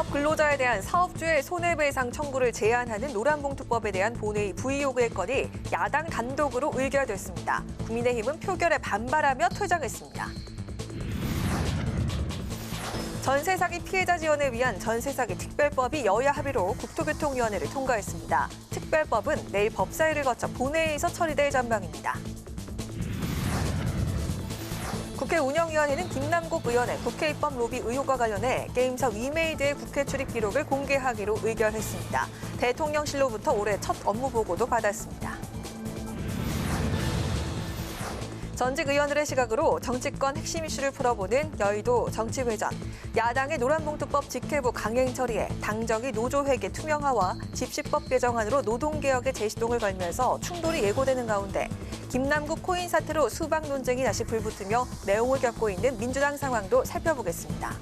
중소기업 근로자에 대한 사업주의 손해배상 청구를 제한하는 노란봉투법에 대한 본회의 부의 요구의 건이 야당 단독으로 의결됐습니다. 국민의힘은 표결에 반발하며 퇴장했습니다. 전세 사기 피해자 지원을 위한 전세 사기 특별법이 여야 합의로 국토교통위원회를 통과했습니다. 특별법은 내일 법사위를 거쳐 본회의에서 처리될 전망입니다. 국회 운영위원회는 김남국 의원의 국회 입법 로비 의혹과 관련해 게임사 위메이드의 국회 출입 기록을 공개하기로 의결했습니다. 대통령실로부터 올해 첫 업무 보고도 받았습니다. 전직 의원들의 시각으로 정치권 핵심 이슈를 풀어보는 여의도 정치회전. 야당의 노란봉투법 직회부 강행 처리에 당정의 노조회계 투명화와 집시법 개정안으로 노동개혁의 재시동을 걸면서 충돌이 예고되는 가운데 김남국 코인 사태로 수박 논쟁이 다시 불붙으며 내용을 겪고 있는 민주당 상황도 살펴보겠습니다.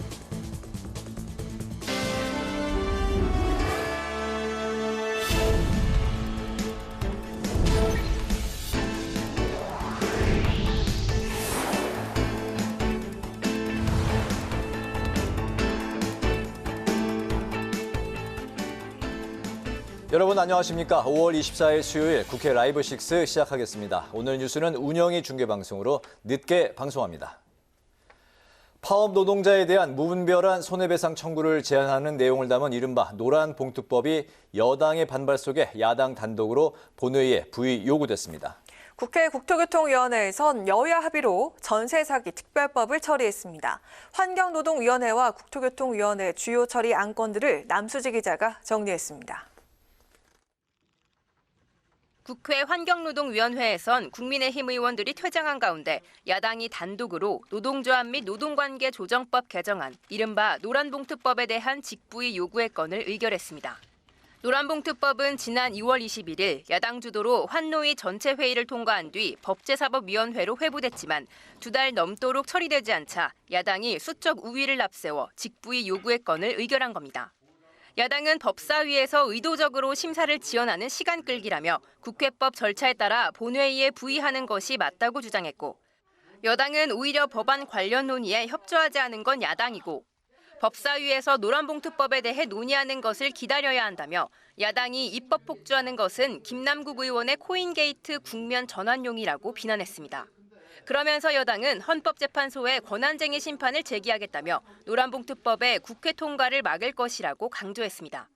여러분 안녕하십니까? 5월 24일 수요일 국회 라이브 6 시작하겠습니다. 오늘 뉴스는 운영이 중계방송으로 늦게 방송합니다. 파업 노동자에 대한 무분별한 손해배상 청구를 제한하는 내용을 담은 이른바 노란봉투법이 여당의 반발 속에 야당 단독으로 본회의에 부의 요구됐습니다. 국회 국토교통위원회에선 여야 합의로 전세 사기 특별법을 처리했습니다. 환경노동위원회와 국토교통위원회 주요 처리 안건들을 남수지 기자가 정리했습니다. 국회 환경노동위원회에선 국민의힘 의원들이 퇴장한 가운데 야당이 단독으로 노동조합 및 노동관계 조정법 개정안, 이른바 노란봉투법에 대한 직부의 요구의 건을 의결했습니다. 노란봉투법은 지난 2월 21일 야당 주도로 환노위 전체 회의를 통과한 뒤 법제사법위원회로 회부됐지만 2달 넘도록 처리되지 않자 야당이 수적 우위를 앞세워 직부의 요구의 건을 의결한 겁니다. 야당은 법사위에서 의도적으로 심사를 지연하는 시간 끌기라며 국회법 절차에 따라 본회의에 부의하는 것이 맞다고 주장했고, 여당은 오히려 법안 관련 논의에 협조하지 않은 건 야당이고 법사위에서 노란봉투법에 대해 논의하는 것을 기다려야 한다며 야당이 입법 폭주하는 것은 김남국 의원의 코인게이트 국면 전환용이라고 비난했습니다. 그러면서 여당은 헌법재판소에 권한쟁의 심판을 제기하겠다며 노란봉투법의 국회 통과를 막을 것이라고 강조했습니다.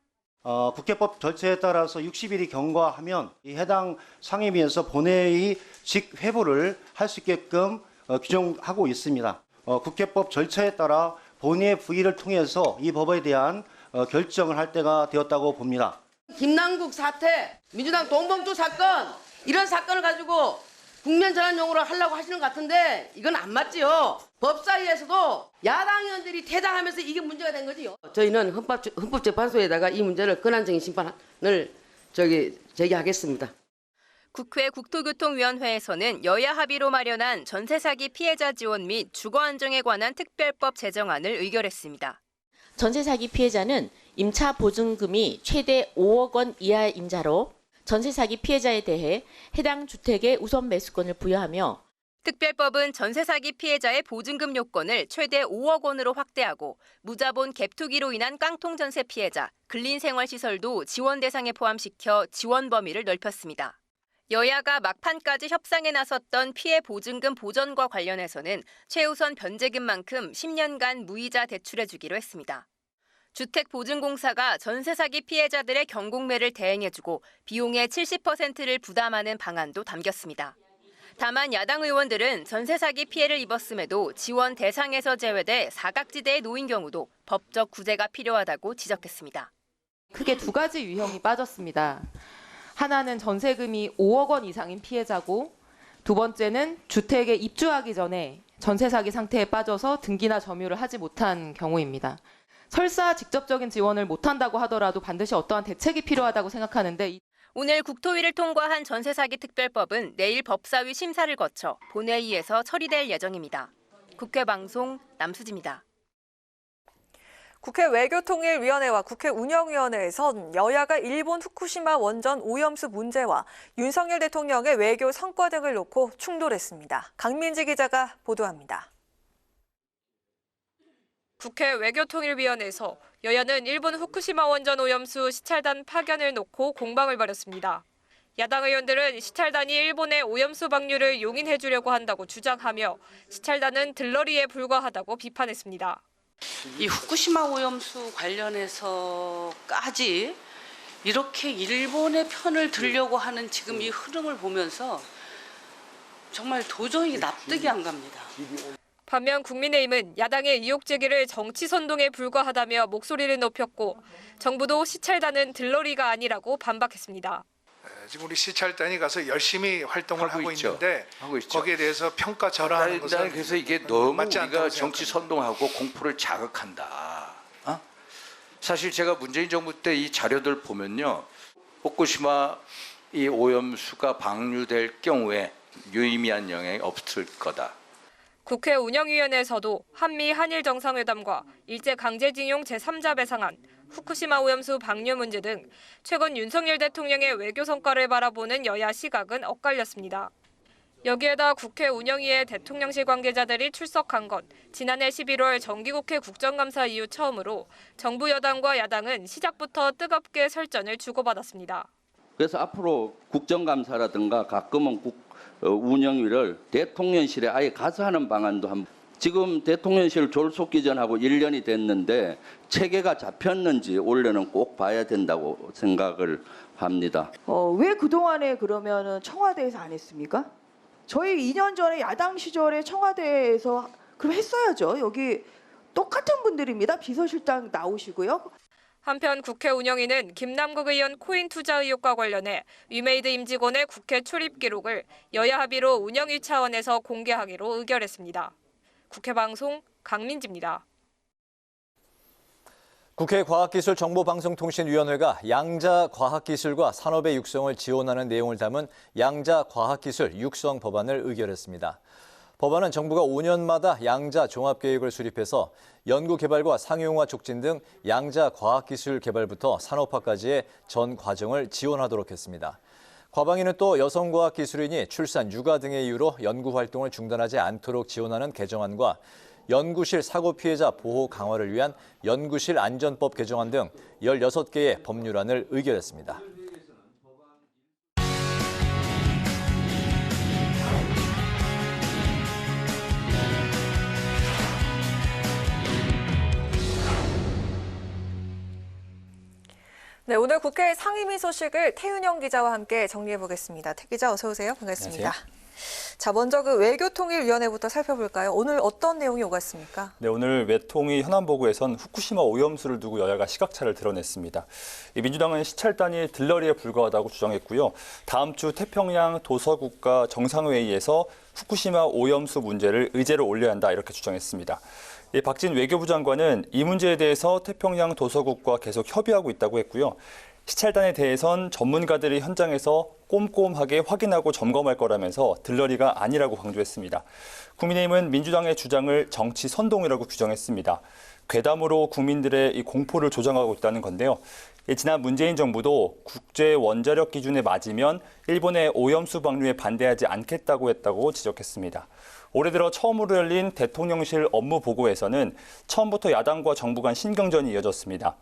국회법 절차에 따라서 60일이 경과하면 이 해당 상임위에서 본회의 직회부를 할 수 있게끔 규정하고 있습니다. 국회법 절차에 따라 본회의 부의를 통해서 이 법에 대한 결정을 할 때가 되었다고 봅니다. 김남국 사태, 민주당 돈봉투 사건, 이런 사건을 가지고 국면 전환용으로 하려고 하시는 것 같은데 이건 안 맞지요. 법사위에서도 야당 의원들이 퇴장하면서 이게 문제가 된 거지요. 저희는 헌법재판소에다가 이 문제를 권한쟁의 심판을 제기하겠습니다. 국회 국토교통위원회에서는 여야 합의로 마련한 전세 사기 피해자 지원 및 주거 안정에 관한 특별법 제정안을 의결했습니다. 전세 사기 피해자는 임차 보증금이 최대 5억 원 이하 임자로 전세 사기 피해자에 대해 해당 주택의 우선 매수권을 부여하며, 특별법은 전세 사기 피해자의 보증금 요건을 최대 5억 원으로 확대하고 무자본 갭 투기로 인한 깡통 전세 피해자, 근린생활시설도 지원 대상에 포함시켜 지원 범위를 넓혔습니다. 여야가 막판까지 협상에 나섰던 피해 보증금 보전과 관련해서는 최우선 변제금만큼 10년간 무이자 대출해주기로 했습니다. 주택보증공사가 전세 사기 피해자들의 경공매를 대행해주고 비용의 70%를 부담하는 방안도 담겼습니다. 다만 야당 의원들은 전세 사기 피해를 입었음에도 지원 대상에서 제외돼 사각지대에 놓인 경우도 법적 구제가 필요하다고 지적했습니다. 크게 두 가지 유형이 빠졌습니다. 하나는 전세금이 5억 원 이상인 피해자고, 두 번째는 주택에 입주하기 전에 전세 사기 상태에 빠져서 등기나 점유를 하지 못한 경우입니다. 설사 직접적인 지원을 못한다고 하더라도 반드시 어떠한 대책이 필요하다고 생각하는데, 오늘 국토위를 통과한 전세 사기 특별법은 내일 법사위 심사를 거쳐 본회의에서 처리될 예정입니다. 국회 방송 남수지입니다. 국회 외교통일위원회와 국회 운영위원회에선 여야가 일본 후쿠시마 원전 오염수 문제와 윤석열 대통령의 외교 성과 등을 놓고 충돌했습니다. 강민지 기자가 보도합니다. 국회 외교통일위원회에서 여야는 일본 후쿠시마 원전 오염수 시찰단 파견을 놓고 공방을 벌였습니다. 야당 의원들은 시찰단이 일본의 오염수 방류를 용인해 주려고 한다고 주장하며 시찰단은 들러리에 불과하다고 비판했습니다. 이 후쿠시마 오염수 관련해서까지 이렇게 일본의 편을 들려고 하는 지금 이 흐름을 보면서 정말 도저히 납득이 안 갑니다. 반면 국민의힘은 야당의 의혹 제기를 정치 선동에 불과하다며 목소리를 높였고 정부도 시찰단은 들러리가 아니라고 반박했습니다. 지금 우리 시찰단이 가서 열심히 활동을 하고 있는데 하고 있죠. 거기에 대해서 평가 절하하는 것은 나는 그래서 이게 너무 맞지 않다고 우리가 정치 생각합니다. 선동하고 공포를 자극한다. 사실 제가 문재인 정부 때 이 자료들 보면요, 후쿠시마 이 오염수가 방류될 경우에 유의미한 영향이 없을 거다. 국회 운영위원회에서도 한미 한일 정상회담과 일제 강제징용 제3자 배상안, 후쿠시마 오염수 방류 문제 등 최근 윤석열 대통령의 외교 성과를 바라보는 여야 시각은 엇갈렸습니다. 여기에다 국회 운영위에 대통령실 관계자들이 출석한 건 지난해 11월 정기국회 국정감사 이후 처음으로 정부 여당과 야당은 시작부터 뜨겁게 설전을 주고받았습니다. 그래서 앞으로 국정감사라든가 가끔은 운영위를 대통령실에 아예 가서 하는 방안도 지금 대통령실 졸속기전하고 1년이 됐는데 체계가 잡혔는지 올해는 꼭 봐야 된다고 생각을 합니다. 왜 그동안에 그러면 청와대에서 안 했습니까? 저희 2년 전에 야당 시절에 청와대에서 그럼 했어야죠. 여기 똑같은 분들입니다. 비서실장 나오시고요. 한편 국회 운영위는 김남국 의원 코인 투자 의혹과 관련해 위메이드 임직원의 국회 출입 기록을 여야 합의로 운영위 차원에서 공개하기로 의결했습니다. 국회 방송 강민지입니다. 국회 과학기술정보방송통신위원회가 양자과학기술과 산업의 육성을 지원하는 내용을 담은 양자과학기술 육성 법안을 의결했습니다. 법안은 정부가 5년마다 양자 종합계획을 수립해서 연구개발과 상용화 촉진 등 양자과학기술 개발부터 산업화까지의 전 과정을 지원하도록 했습니다. 과방위는 또 여성과학기술인이 출산, 육아 등의 이유로 연구활동을 중단하지 않도록 지원하는 개정안과 연구실 사고 피해자 보호 강화를 위한 연구실 안전법 개정안 등 16개의 법률안을 의결했습니다. 네, 오늘 국회 상임위 소식을 태윤영 기자와 함께 정리해 보겠습니다. 태 기자 어서 오세요. 반갑습니다. 안녕하세요. 자, 먼저 그 외교통일위원회부터 살펴볼까요? 오늘 어떤 내용이 오갔습니까? 네, 오늘 외통위 현안보고에선 후쿠시마 오염수를 두고 여야가 시각차를 드러냈습니다. 민주당은 시찰단이 들러리에 불과하다고 주장했고요. 다음 주 태평양 도서국가 정상회의에서 후쿠시마 오염수 문제를 의제로 올려야 한다 이렇게 주장했습니다. 박진 외교부 장관은 이 문제에 대해서 태평양 도서국과 계속 협의하고 있다고 했고요. 시찰단에 대해선 전문가들이 현장에서 꼼꼼하게 확인하고 점검할 거라면서 들러리가 아니라고 강조했습니다. 국민의힘은 민주당의 주장을 정치 선동이라고 규정했습니다. 괴담으로 국민들의 이 공포를 조장하고 있다는 건데요. 지난 문재인 정부도 국제 원자력 기준에 맞으면 일본의 오염수 방류에 반대하지 않겠다고 했다고 지적했습니다. 올해 들어 처음으로 열린 대통령실 업무 보고에서는 처음부터 야당과 정부 간 신경전이 이어졌습니다.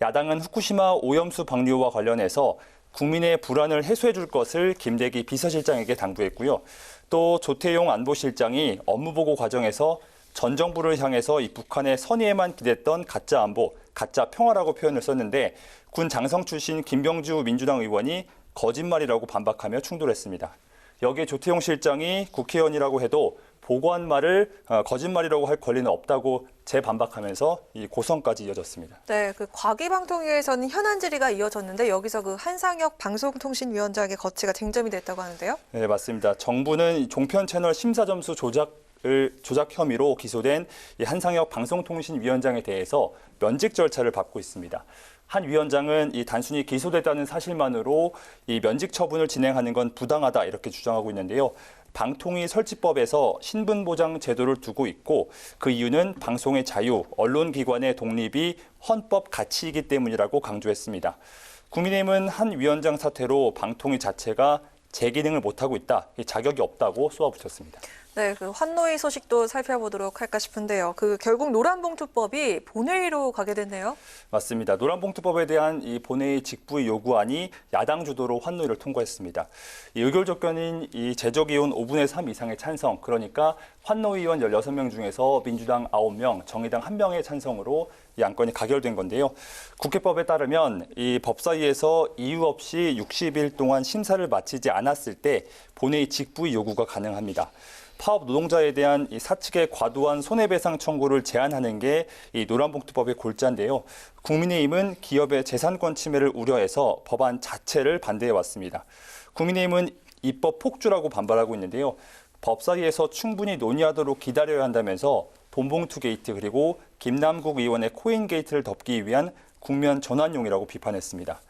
야당은 후쿠시마 오염수 방류와 관련해서 국민의 불안을 해소해 줄 것을 김대기 비서실장에게 당부했고요. 또 조태용 안보실장이 업무보고 과정에서 전 정부를 향해서 이 북한의 선의에만 기댔던 가짜 안보, 가짜 평화라고 표현을 썼는데 군 장성 출신 김병주 민주당 의원이 거짓말이라고 반박하며 충돌했습니다. 여기에 조태용 실장이 국회의원이라고 해도 보고한 말을 거짓말이라고 할 권리는 없다고 재반박하면서 이 고성까지 이어졌습니다. 네, 그 과기방통위에서는 현안 질의가 이어졌는데 여기서 그 한상혁 방송통신위원장의 거취가 쟁점이 됐다고 하는데요. 네, 맞습니다. 정부는 종편 채널 심사 점수 조작 혐의로 기소된 이 한상혁 방송통신위원장에 대해서 면직 절차를 밟고 있습니다. 한 위원장은 이 단순히 기소됐다는 사실만으로 이 면직 처분을 진행하는 건 부당하다 이렇게 주장하고 있는데요. 방통위 설치법에서 신분보장 제도를 두고 있고 그 이유는 방송의 자유, 언론기관의 독립이 헌법 가치이기 때문이라고 강조했습니다. 국민의힘은 한 위원장 사퇴로 방통위 자체가 제 기능을 못하고 있다, 자격이 없다고 쏘아붙였습니다. 네, 그 환노위 소식도 살펴보도록 할까 싶은데요. 결국 노란봉투법이 본회의로 가게 됐네요. 맞습니다. 노란봉투법에 대한 이 본회의 직부의 요구안이 야당 주도로 환노위를 통과했습니다. 이 의결 조건인 이 제적이온 5분의 3 이상의 찬성, 그러니까 환노위원 16명 중에서 민주당 9명, 정의당 1명의 찬성으로 이 안건이 가결된 건데요. 국회법에 따르면 이 법사위에서 이유 없이 60일 동안 심사를 마치지 않았을 때 본회의 직부의 요구가 가능합니다. 파업 노동자에 대한 이 사측의 과도한 손해배상 청구를 제한하는 게 이 노란봉투법의 골자인데요. 국민의힘은 기업의 재산권 침해를 우려해서 법안 자체를 반대해 왔습니다. 국민의힘은 입법 폭주라고 반발하고 있는데요. 법사위에서 충분히 논의하도록 기다려야 한다면서 돈봉투 게이트 그리고 김남국 의원의 코인 게이트를 덮기 위한 국면 전환용이라고 비판했습니다.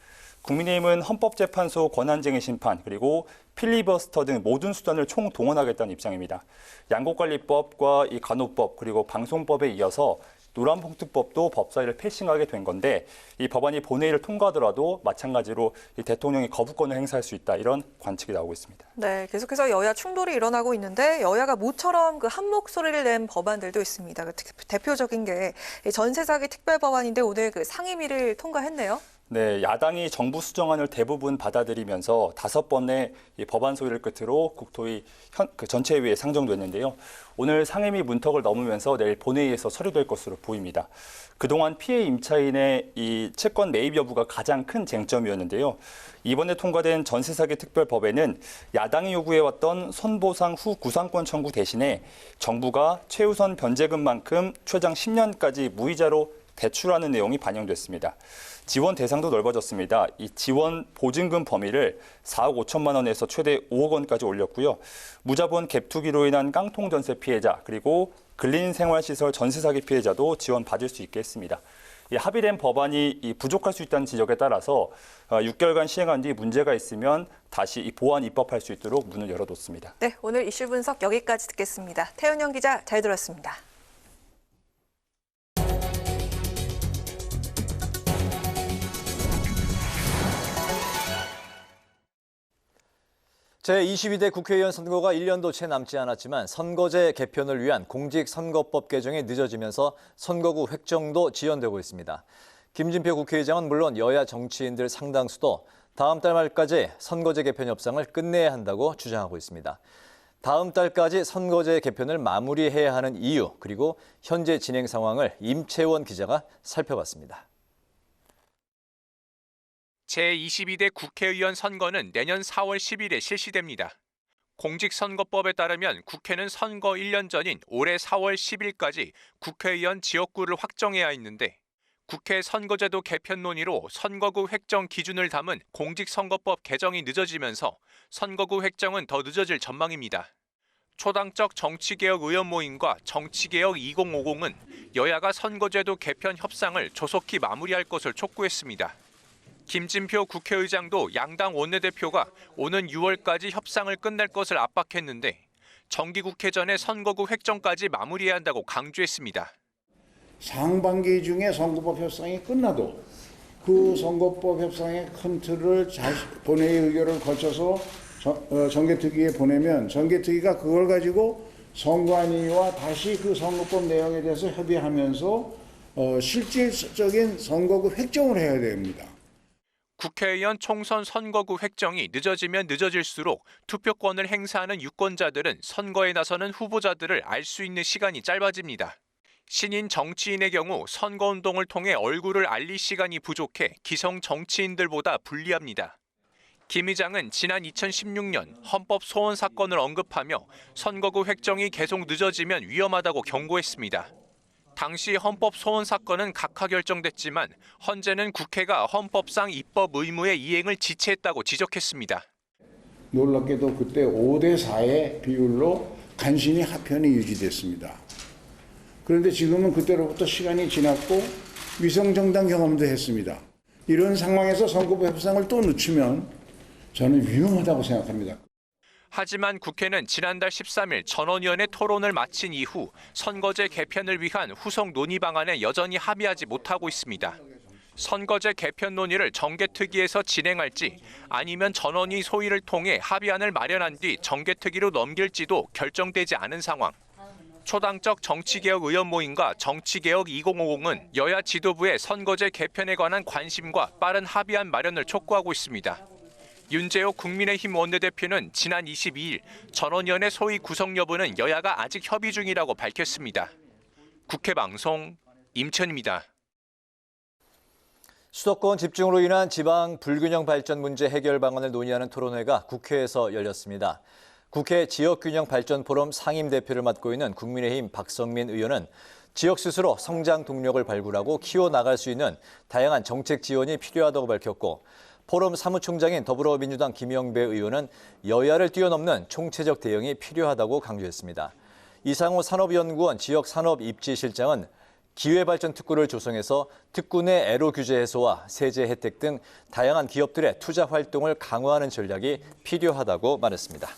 국민의힘은 헌법재판소 권한쟁의 심판 그리고 필리버스터 등 모든 수단을 총동원하겠다는 입장입니다. 양곡관리법과 이 간호법 그리고 방송법에 이어서 노란봉투법도 법사위를 패싱하게 된 건데 이 법안이 본회의를 통과하더라도 마찬가지로 이 대통령이 거부권을 행사할 수 있다 이런 관측이 나오고 있습니다. 네, 계속해서 여야 충돌이 일어나고 있는데 여야가 모처럼 한 목소리를 낸 법안들도 있습니다. 대표적인 게 전세 사기 특별 법안인데 오늘 상임위를 통과했네요. 네, 야당이 정부 수정안을 대부분 받아들이면서 5번의 이 법안 소위를 끝으로 국토위 전체회의에 상정됐는데요. 오늘 상임위 문턱을 넘으면서 내일 본회의에서 처리될 것으로 보입니다. 그동안 피해 임차인의 이 채권 매입 여부가 가장 큰 쟁점이었는데요. 이번에 통과된 전세 사기 특별법에는 야당이 요구해왔던 손보상 후 구상권 청구 대신에 정부가 최우선 변제금만큼 최장 10년까지 무이자로 대출하는 내용이 반영됐습니다. 지원 대상도 넓어졌습니다. 이 지원 보증금 범위를 4억 5천만 원에서 최대 5억 원까지 올렸고요. 무자본 갭 투기로 인한 깡통 전세 피해자 그리고 근린 생활시설 전세 사기 피해자도 지원받을 수 있게 했습니다. 합의된 법안이 부족할 수 있다는 지적에 따라서 6개월간 시행한 뒤 문제가 있으면 다시 보완 입법할 수 있도록 문을 열어뒀습니다. 네, 오늘 이슈 분석 여기까지 듣겠습니다. 태은영 기자 잘 들었습니다. 제22대 국회의원 선거가 1년도 채 남지 않았지만 선거제 개편을 위한 공직선거법 개정이 늦어지면서 선거구 획정도 지연되고 있습니다. 김진표 국회의장은 물론 여야 정치인들 상당수도 다음 달 말까지 선거제 개편 협상을 끝내야 한다고 주장하고 있습니다. 다음 달까지 선거제 개편을 마무리해야 하는 이유 그리고 현재 진행 상황을 임채원 기자가 살펴봤습니다. 제22대 국회의원 선거는 내년 4월 10일에 실시됩니다. 공직선거법에 따르면 국회는 선거 1년 전인 올해 4월 10일까지 국회의원 지역구를 확정해야 했는데 국회 선거제도 개편 논의로 선거구 획정 기준을 담은 공직선거법 개정이 늦어지면서 선거구 획정은 더 늦어질 전망입니다. 초당적 정치개혁 의원 모임과 정치개혁 2050은 여야가 선거제도 개편 협상을 조속히 마무리할 것을 촉구했습니다. 김진표 국회의장도 양당 원내대표가 오는 6월까지 협상을 끝낼 것을 압박했는데 정기국회 전에 선거구 획정까지 마무리해야 한다고 강조했습니다. 상반기 중에 선거법 협상이 끝나도 그 선거법 협상의 큰 틀을 본회의 의결을 거쳐서 정개특위에 보내면 정개특위가 그걸 가지고 선관위와 다시 그 선거법 내용에 대해서 협의하면서 실질적인 선거구 획정을 해야 됩니다. 국회의원 총선 선거구 획정이 늦어지면 늦어질수록 투표권을 행사하는 유권자들은 선거에 나서는 후보자들을 알 수 있는 시간이 짧아집니다. 신인 정치인의 경우 선거운동을 통해 얼굴을 알릴 시간이 부족해 기성 정치인들보다 불리합니다. 김 의장은 지난 2016년 헌법 소원 사건을 언급하며 선거구 획정이 계속 늦어지면 위험하다고 경고했습니다. 당시 헌법 소원 사건은 각하 결정됐지만 헌재는 국회가 헌법상 입법 의무의 이행을 지체했다고 지적했습니다. 놀랍게도 그때 5대 4의 비율로 간신히 합편이 유지됐습니다. 그런데 지금은 그때로부터 시간이 지났고 위성정당 경험도 했습니다. 이런 상황에서 선거법 협상을 또 늦추면 저는 위험하다고 생각합니다. 하지만 국회는 지난달 13일 전원위원회 토론을 마친 이후 선거제 개편을 위한 후속 논의 방안에 여전히 합의하지 못하고 있습니다. 선거제 개편 논의를 정개특위에서 진행할지 아니면 전원위 소위를 통해 합의안을 마련한 뒤 정개특위로 넘길지도 결정되지 않은 상황. 초당적 정치개혁 의원 모임과 정치개혁 2050은 여야 지도부의 선거제 개편에 관한 관심과 빠른 합의안 마련을 촉구하고 있습니다. 윤재호 국민의힘 원내대표는 지난 22일 전원위원회 소위 구성 여부는 여야가 아직 협의 중이라고 밝혔습니다. 국회 방송 임천입니다. 수도권 집중으로 인한 지방 불균형 발전 문제 해결 방안을 논의하는 토론회가 국회에서 열렸습니다. 국회 지역균형발전포럼 상임대표를 맡고 있는 국민의힘 박성민 의원은 지역 스스로 성장 동력을 발굴하고 키워나갈 수 있는 다양한 정책 지원이 필요하다고 밝혔고, 포럼 사무총장인 더불어민주당 김영배 의원은 여야를 뛰어넘는 총체적 대응이 필요하다고 강조했습니다. 이상호 산업연구원 지역산업입지실장은 기회발전특구를 조성해서 특구 내 애로 규제 해소와 세제 혜택 등 다양한 기업들의 투자 활동을 강화하는 전략이 필요하다고 말했습니다.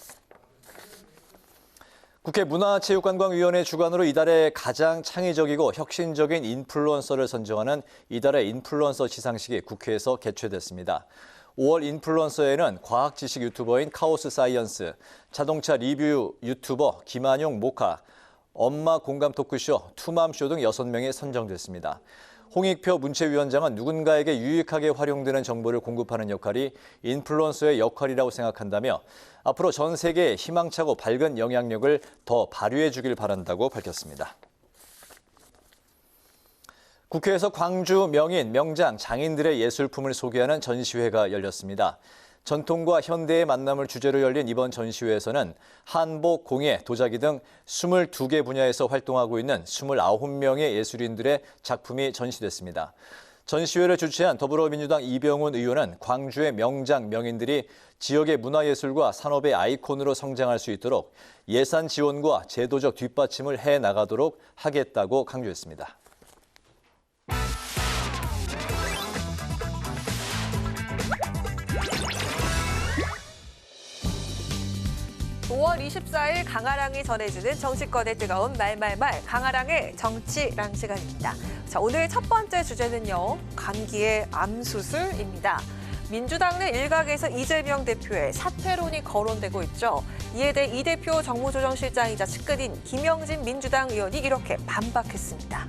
국회 문화체육관광위원회 주관으로 이달의 가장 창의적이고 혁신적인 인플루언서를 선정하는 이달의 인플루언서 시상식이 국회에서 개최됐습니다. 5월 인플루언서에는 과학지식 유튜버인 카오스 사이언스, 자동차 리뷰 유튜버 김한용 모카, 엄마 공감 토크쇼, 투맘쇼 등 6명이 선정됐습니다. 홍익표 문체위원장은 누군가에게 유익하게 활용되는 정보를 공급하는 역할이 인플루언서의 역할이라고 생각한다며 앞으로 전 세계에 희망차고 밝은 영향력을 더 발휘해 주길 바란다고 밝혔습니다. 국회에서 광주 명인, 명장, 장인들의 예술품을 소개하는 전시회가 열렸습니다. 전통과 현대의 만남을 주제로 열린 이번 전시회에서는 한복, 공예, 도자기 등 22개 분야에서 활동하고 있는 29명의 예술인들의 작품이 전시됐습니다. 전시회를 주최한 더불어민주당 이병훈 의원은 광주의 명장, 명인들이 지역의 문화예술과 산업의 아이콘으로 성장할 수 있도록 예산 지원과 제도적 뒷받침을 해나가도록 하겠다고 강조했습니다. 5월 24일 강아랑이 전해주는 정치권의 뜨거운 말말말, 강아랑의 정치랑 시간입니다. 자, 오늘 첫 번째 주제는요, 감기의 암수술입니다. 민주당 내 일각에서 이재명 대표의 사퇴론이 거론되고 있죠. 이에 대해 이 대표 정무조정실장이자 측근인 김영진 민주당 의원이 이렇게 반박했습니다.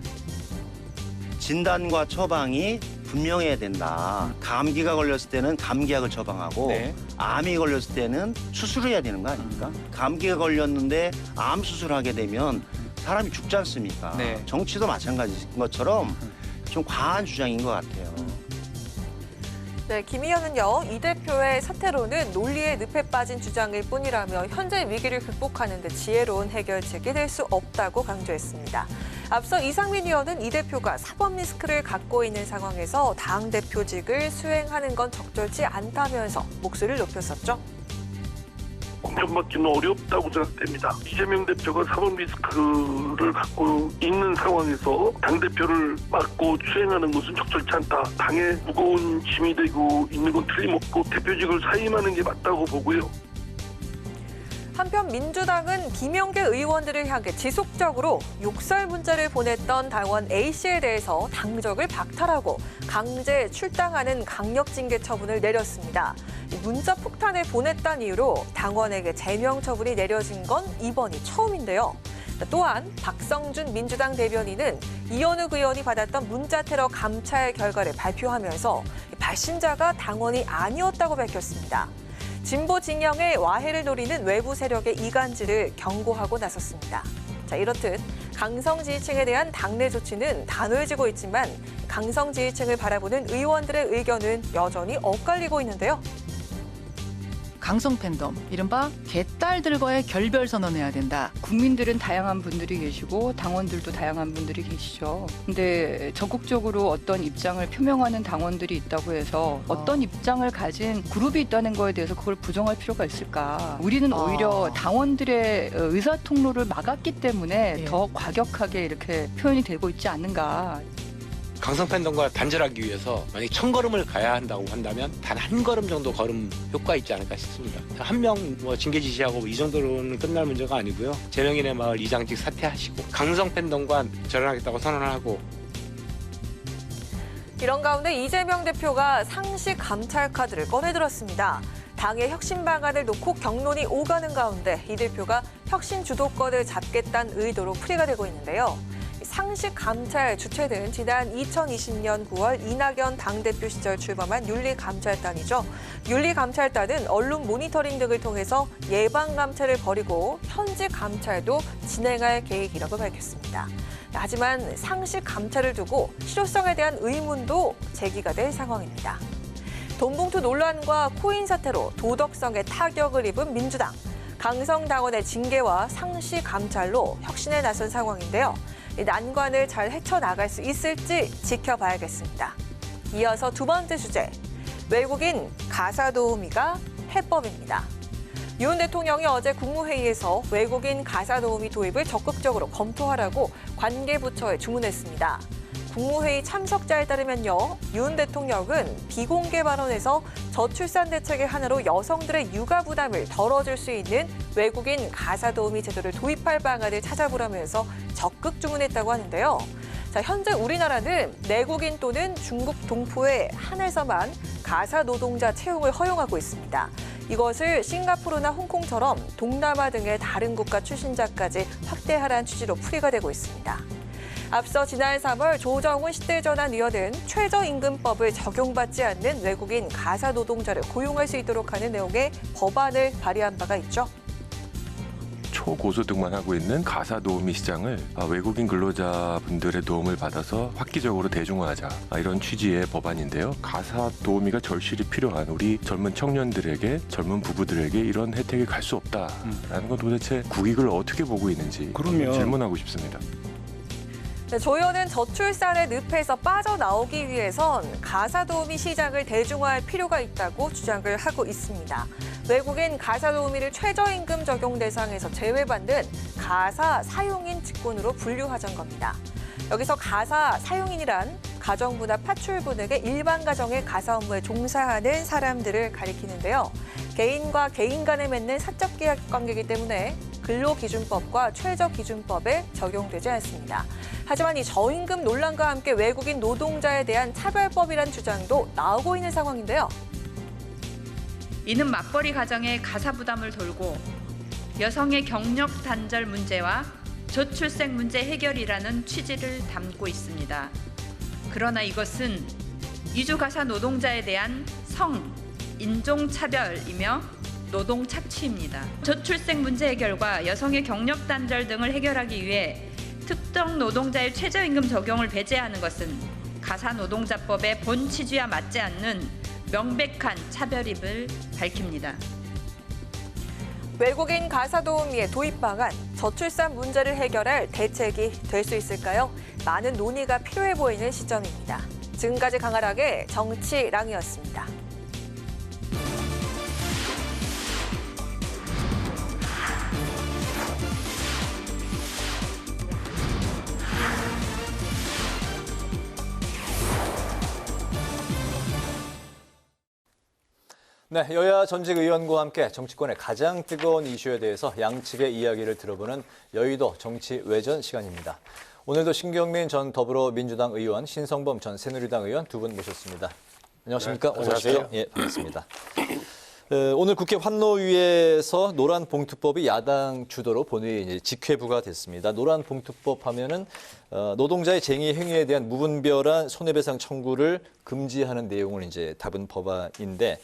진단과 처방이 분명해야 된다. 감기가 걸렸을 때는 감기약을 처방하고 암이 걸렸을 때는 수술을 해야 되는 거 아닙니까? 감기가 걸렸는데 암 수술하게 되면 사람이 죽지 않습니까? 정치도 마찬가지인 것처럼 좀 과한 주장인 것 같아요. 네, 김 의원은요, 이 대표의 사퇴론은 논리의 늪에 빠진 주장일 뿐이라며 현재 위기를 극복하는 데 지혜로운 해결책이 될 수 없다고 강조했습니다. 앞서 이상민 의원은 이 대표가 사법 리스크를 갖고 있는 상황에서 당대표직을 수행하는 건 적절치 않다면서 목소리를 높였었죠. 공천받기는 어렵다고 생각됩니다. 이재명 대표가 사법 리스크를 갖고 있는 상황에서 당대표를 맡고 수행하는 것은 적절치 않다. 당에 무거운 짐이 되고 있는 건 틀림없고 대표직을 사임하는 게 맞다고 보고요. 한편 민주당은 김영계 의원들을 향해 지속적으로 욕설 문자를 보냈던 당원 A씨에 대해서 당적을 박탈하고 강제 출당하는 강력징계 처분을 내렸습니다. 문자 폭탄을 보냈다는 이유로 당원에게 제명 처분이 내려진 건 이번이 처음인데요. 또한 박성준 민주당 대변인은 이현욱 의원이 받았던 문자 테러 감찰 결과를 발표하면서 발신자가 당원이 아니었다고 밝혔습니다. 진보 진영의 와해를 노리는 외부 세력의 이간질을 경고하고 나섰습니다. 자, 이렇듯 강성 지지층에 대한 당내 조치는 단호해지고 있지만 강성 지지층을 바라보는 의원들의 의견은 여전히 엇갈리고 있는데요. 강성 팬덤, 이른바 개딸들과의 결별 선언해야 된다. 국민들은 다양한 분들이 계시고 당원들도 다양한 분들이 계시죠. 근데 적극적으로 어떤 입장을 표명하는 당원들이 있다고 해서 어떤 입장을 가진 그룹이 있다는 거에 대해서 그걸 부정할 필요가 있을까? 우리는 오히려 당원들의 의사 통로를 막았기 때문에 더 과격하게 이렇게 표현이 되고 있지 않는가. 강성 팬덤과 단절하기 위해서 만약 1000걸음을 가야 한다고 한다면 단 한 걸음 정도 걸음 효과 있지 않을까 싶습니다. 한 명 징계 지시하고 이 정도로는 끝날 문제가 아니고요. 재명인의 마을 이장직 사퇴하시고 강성 팬덤과 절연하겠다고 선언을 하고. 이런 가운데 이재명 대표가 상시 감찰 카드를 꺼내들었습니다. 당의 혁신 방안을 놓고 경론이 오가는 가운데 이 대표가 혁신 주도권을 잡겠다는 의도로 풀이가 되고 있는데요. 상시 감찰 주체는 지난 2020년 9월 이낙연 당대표 시절 출범한 윤리감찰단이죠. 윤리감찰단은 언론 모니터링 등을 통해서 예방 감찰을 벌이고 현지 감찰도 진행할 계획이라고 밝혔습니다. 하지만 상시 감찰을 두고 실효성에 대한 의문도 제기가 될 상황입니다. 돈봉투 논란과 코인 사태로 도덕성에 타격을 입은 민주당. 강성당원의 징계와 상시 감찰로 혁신에 나선 상황인데요. 이 난관을 잘 헤쳐나갈 수 있을지 지켜봐야겠습니다. 이어서 두 번째 주제, 외국인 가사도우미가 해법입니다. 윤 대통령이 어제 국무회의에서 외국인 가사도우미 도입을 적극적으로 검토하라고 관계부처에 주문했습니다. 국무회의 참석자에 따르면요, 윤 대통령은 비공개 발언에서 저출산 대책의 하나로 여성들의 육아 부담을 덜어줄 수 있는 외국인 가사도우미 제도를 도입할 방안을 찾아보라면서 적극 주문했다고 하는데요. 자, 현재 우리나라는 내국인 또는 중국 동포에 한해서만 가사 노동자 채용을 허용하고 있습니다. 이것을 싱가포르나 홍콩처럼 동남아 등의 다른 국가 출신자까지 확대하라는 취지로 풀이가 되고 있습니다. 앞서 지난 3월 조정훈 시대전환위원은 최저임금법을 적용받지 않는 외국인 가사 노동자를 고용할 수 있도록 하는 내용의 법안을 발의한 바가 있죠. 초고소득만 하고 있는 가사 도우미 시장을 외국인 근로자분들의 도움을 받아서 획기적으로 대중화하자, 이런 취지의 법안인데요. 가사 도우미가 절실히 필요한 우리 젊은 청년들에게, 젊은 부부들에게 이런 혜택이 갈 수 없다라는 건 도대체 국익을 어떻게 보고 있는지 질문하고 싶습니다. 네, 조 의원은 저출산의 늪에서 빠져나오기 위해선 가사도우미 시장을 대중화할 필요가 있다고 주장을 하고 있습니다. 외국인 가사도우미를 최저임금 적용 대상에서 제외받는 가사 사용인 직군으로 분류하자는 겁니다. 여기서 가사 사용인이란 가정부나 파출부 등의 일반 가정의 가사 업무에 종사하는 사람들을 가리키는데요. 개인과 개인 간에 맺는 사적 계약 관계이기 때문에 근로기준법과 최저기준법에 적용되지 않습니다. 하지만 이 저임금 논란과 함께 외국인 노동자에 대한 차별법이란 주장도 나오고 있는 상황인데요. 이는 맞벌이 가정의 가사 부담을 돌고 여성의 경력 단절 문제와 저출생 문제 해결이라는 취지를 담고 있습니다. 그러나 이것은 이주 가사 노동자에 대한 성, 인종 차별이며 노동 착취입니다. 저출생 문제 해결과 여성의 경력 단절 등을 해결하기 위해 특정 노동자의 최저임금 적용을 배제하는 것은 가사 노동자법의 본 취지와 맞지 않는 명백한 차별임을 밝힙니다. 외국인 가사도우미의 도입 방안, 저출산 문제를 해결할 대책이 될 수 있을까요? 많은 논의가 필요해 보이는 시점입니다. 지금까지 강하락의 정치랑이었습니다. 네, 여야 전직 의원과 함께 정치권의 가장 뜨거운 이슈에 대해서 양측의 이야기를 들어보는 여의도 정치 외전 시간입니다. 오늘도 신경민 전 더불어민주당 의원, 신성범 전 새누리당 의원 두 분 모셨습니다. 안녕하십니까? 네, 어서 오십시오. 예, 반갑습니다. 오늘 국회 환노위에서 노란봉투법이 야당 주도로 본회의에 이제 직회부가 됐습니다. 노란봉투법 하면은 노동자의 쟁의 행위에 대한 무분별한 손해배상 청구를 금지하는 내용을 이제 담은 법안인데,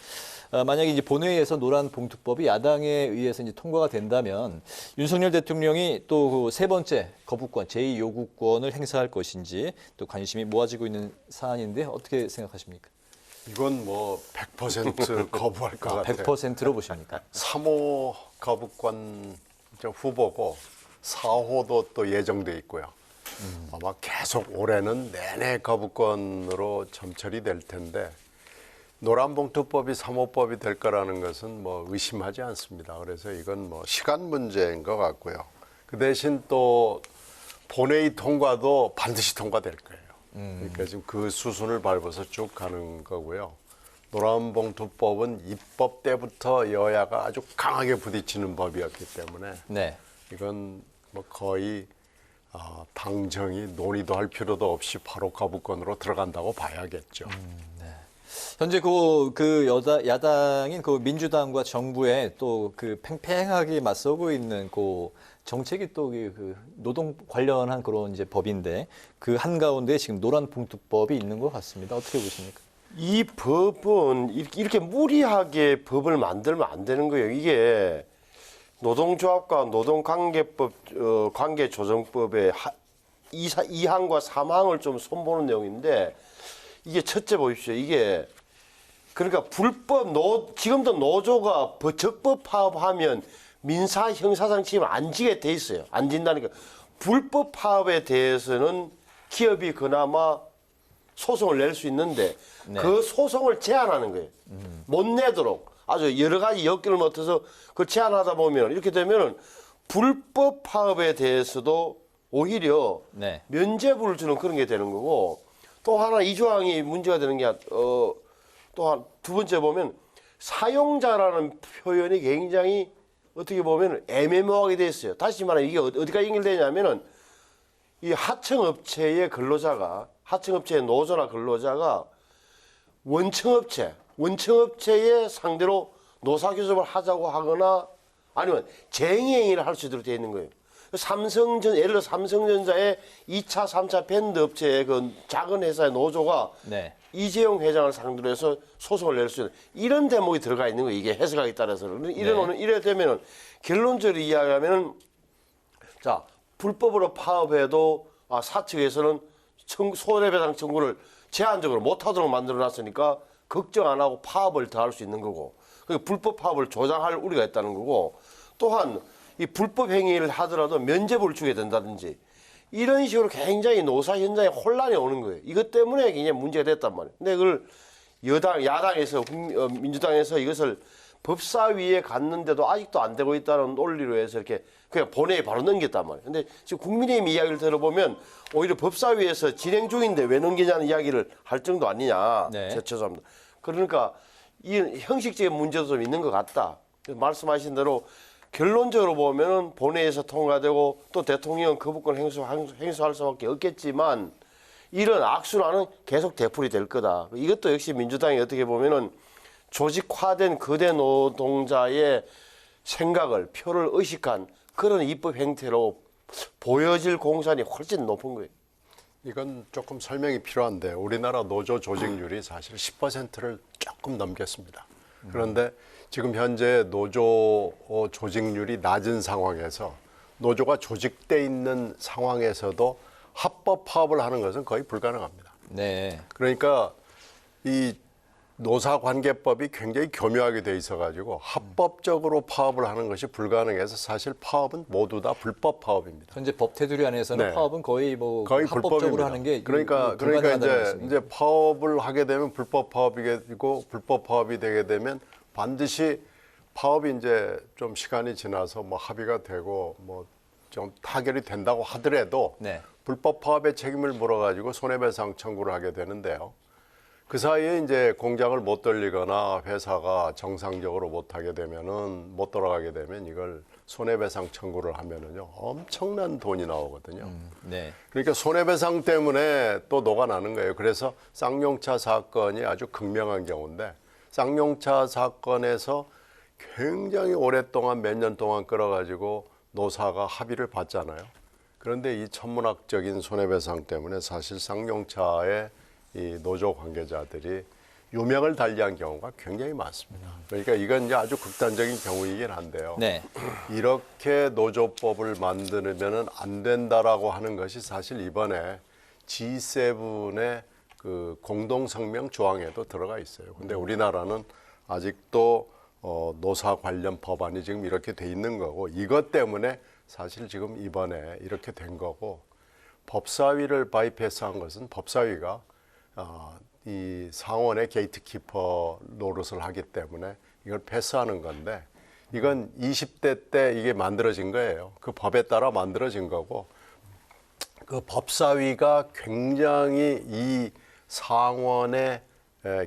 만약에 이제 본회의에서 노란봉투법이 야당에 의해서 이제 통과가 된다면 윤석열 대통령이 또 그 세 번째 거부권, 제2요구권을 행사할 것인지 또 관심이 모아지고 있는 사안인데 어떻게 생각하십니까? 이건 뭐 100% 거부할 것 같아요. 100%로 보십니까? 3호 거부권 후보고 4호도 또 예정돼 있고요. 아마 계속 올해는 내내 거부권으로 점철이 될 텐데 노란봉투법이 3호법이 될 거라는 것은 뭐 의심하지 않습니다. 그래서 이건 뭐 시간 문제인 것 같고요. 그 대신 또 본회의 통과도 반드시 통과될 거예요. 그러니까 지금 그 수순을 밟아서 쭉 가는 거고요. 노란봉투법은 입법 때부터 여야가 아주 강하게 부딪히는 법이었기 때문에 이건 뭐 거의 당정이 논의도 할 필요도 없이 바로 거부권으로 들어간다고 봐야겠죠. 현재 야당인 민주당과 정부에 또 팽팽하게 맞서고 있는 정책이 또 노동 관련한 그런 이제 법인데 그 한가운데 지금 노란봉투법이 있는 것 같습니다. 어떻게 보십니까? 이 법은 이렇게 무리하게 법을 만들면 안 되는 거예요. 이게 노동조합과 노동관계법, 관계조정법의 2항과 3항을 좀 손보는 내용인데 이게 첫째 보십시오. 이게 그러니까 지금도 노조가 적법 파업하면 민사 형사상 책임 안 지게 돼 있어요. 안 진다니까. 불법 파업에 대해서는 기업이 그나마 소송을 낼 수 있는데 그 소송을 제한하는 거예요. 못 내도록 아주 여러 가지 엮기를 못해서 그 제한하다 보면 이렇게 되면 불법 파업에 대해서도 오히려 면죄부를 주는 그런 게 되는 거고 또 하나 이 조항이 문제가 되는 게 또 두 번째 보면 사용자라는 표현이 굉장히 어떻게 보면 애매모호하게 돼 있어요. 다시 말하면 이게 어디까지 연결되냐면은 이 하청업체의 근로자가 하청업체의 노조나 근로자가 원청업체의 상대로 노사교섭을 하자고 하거나 아니면 쟁의행위를 할 수 있도록 되어 있는 거예요. 예를 들어 삼성전자의 2차, 3차 밴드 업체의 그 작은 회사의 노조가 이재용 회장을 상대로 해서 소송을 낼 수 있는 이런 대목이 들어가 있는 거예요. 이게 해석하기에 따라서는. 이래 되면은 결론적으로 이야기하면은 자, 불법으로 파업해도 사측에서는 손해배상 청구를 제한적으로 못하도록 만들어놨으니까 걱정 안 하고 파업을 더 할 수 있는 거고 그러니까 불법 파업을 조장할 우려가 있다는 거고 또한 이 불법 행위를 하더라도 면죄부를 주게 된다든지 이런 식으로 굉장히 노사 현장에 혼란이 오는 거예요. 이것 때문에 굉장히 문제가 됐단 말이에요. 근데 그걸 야당에서 민주당에서 이것을 법사위에 갔는데도 아직도 안 되고 있다는 논리로 해서 이렇게 그냥 본회의에 바로 넘겼단 말이에요. 근데 지금 국민의힘 이야기를 들어보면 오히려 법사위에서 진행 중인데 왜 넘기냐는 이야기를 할 정도 아니냐. 죄송합니다. 그러니까 이 형식적인 문제도 좀 있는 것 같다. 말씀하신 대로 결론적으로 보면은 본회의에서 통과되고 또 대통령은 거부권 행사할 수밖에 없겠지만 이런 악순환은 계속 되풀이 될 거다. 이것도 역시 민주당이 어떻게 보면은 조직화된 거대 노동자의 생각을 표를 의식한 그런 입법 행태로 보여질 공산이 훨씬 높은 거예요. 이건 조금 설명이 필요한데 우리나라 노조 조직률이 사실 10%를 조금 넘겼습니다. 그런데 지금 현재 노조 조직률이 낮은 상황에서 노조가 조직돼 있는 상황에서도 합법 파업을 하는 것은 거의 불가능합니다. 그러니까 이 노사관계법이 굉장히 교묘하게 돼 있어가지고 합법적으로 파업을 하는 것이 불가능해서 사실 파업은 모두 다 불법 파업입니다. 현재 법 테두리 안에서는 파업은 거의 합법적으로 불법입니다. 하는 게 그러니까 이제 파업을 하게 되면 불법 파업이 되고 불법 파업이 되게 되면 반드시 파업이 이제 좀 시간이 지나서 합의가 되고 좀 타결이 된다고 하더라도 불법 파업의 책임을 물어가지고 손해배상 청구를 하게 되는데요. 그 사이에 이제 공장을 못 돌리거나 회사가 정상적으로 못 하게 되면은 못 돌아가게 되면 이걸 손해배상 청구를 하면은요 엄청난 돈이 나오거든요. 그러니까 손해배상 때문에 또 녹아나는 거예요. 그래서 쌍용차 사건이 아주 극명한 경우인데 쌍용차 사건에서 굉장히 오랫동안 몇 년 동안 끌어가지고 노사가 합의를 봤잖아요. 그런데 이 천문학적인 손해배상 때문에 사실 쌍용차의 이 노조 관계자들이 유명을 달리한 경우가 굉장히 많습니다. 그러니까 이건 이제 아주 극단적인 경우이긴 한데요. 이렇게 노조법을 만들면 안 된다라고 하는 것이 사실 이번에 G7의 그 공동성명 조항에도 들어가 있어요. 근데 우리나라는 아직도 노사 관련 법안이 지금 이렇게 돼 있는 거고 이것 때문에 사실 지금 이번에 이렇게 된 거고 법사위를 바이패스한 것은 법사위가 이 상원의 게이트키퍼 노릇을 하기 때문에 이걸 패스하는 건데 이건 20대 때 이게 만들어진 거예요. 그 법에 따라 만들어진 거고 그 법사위가 굉장히 이 상원의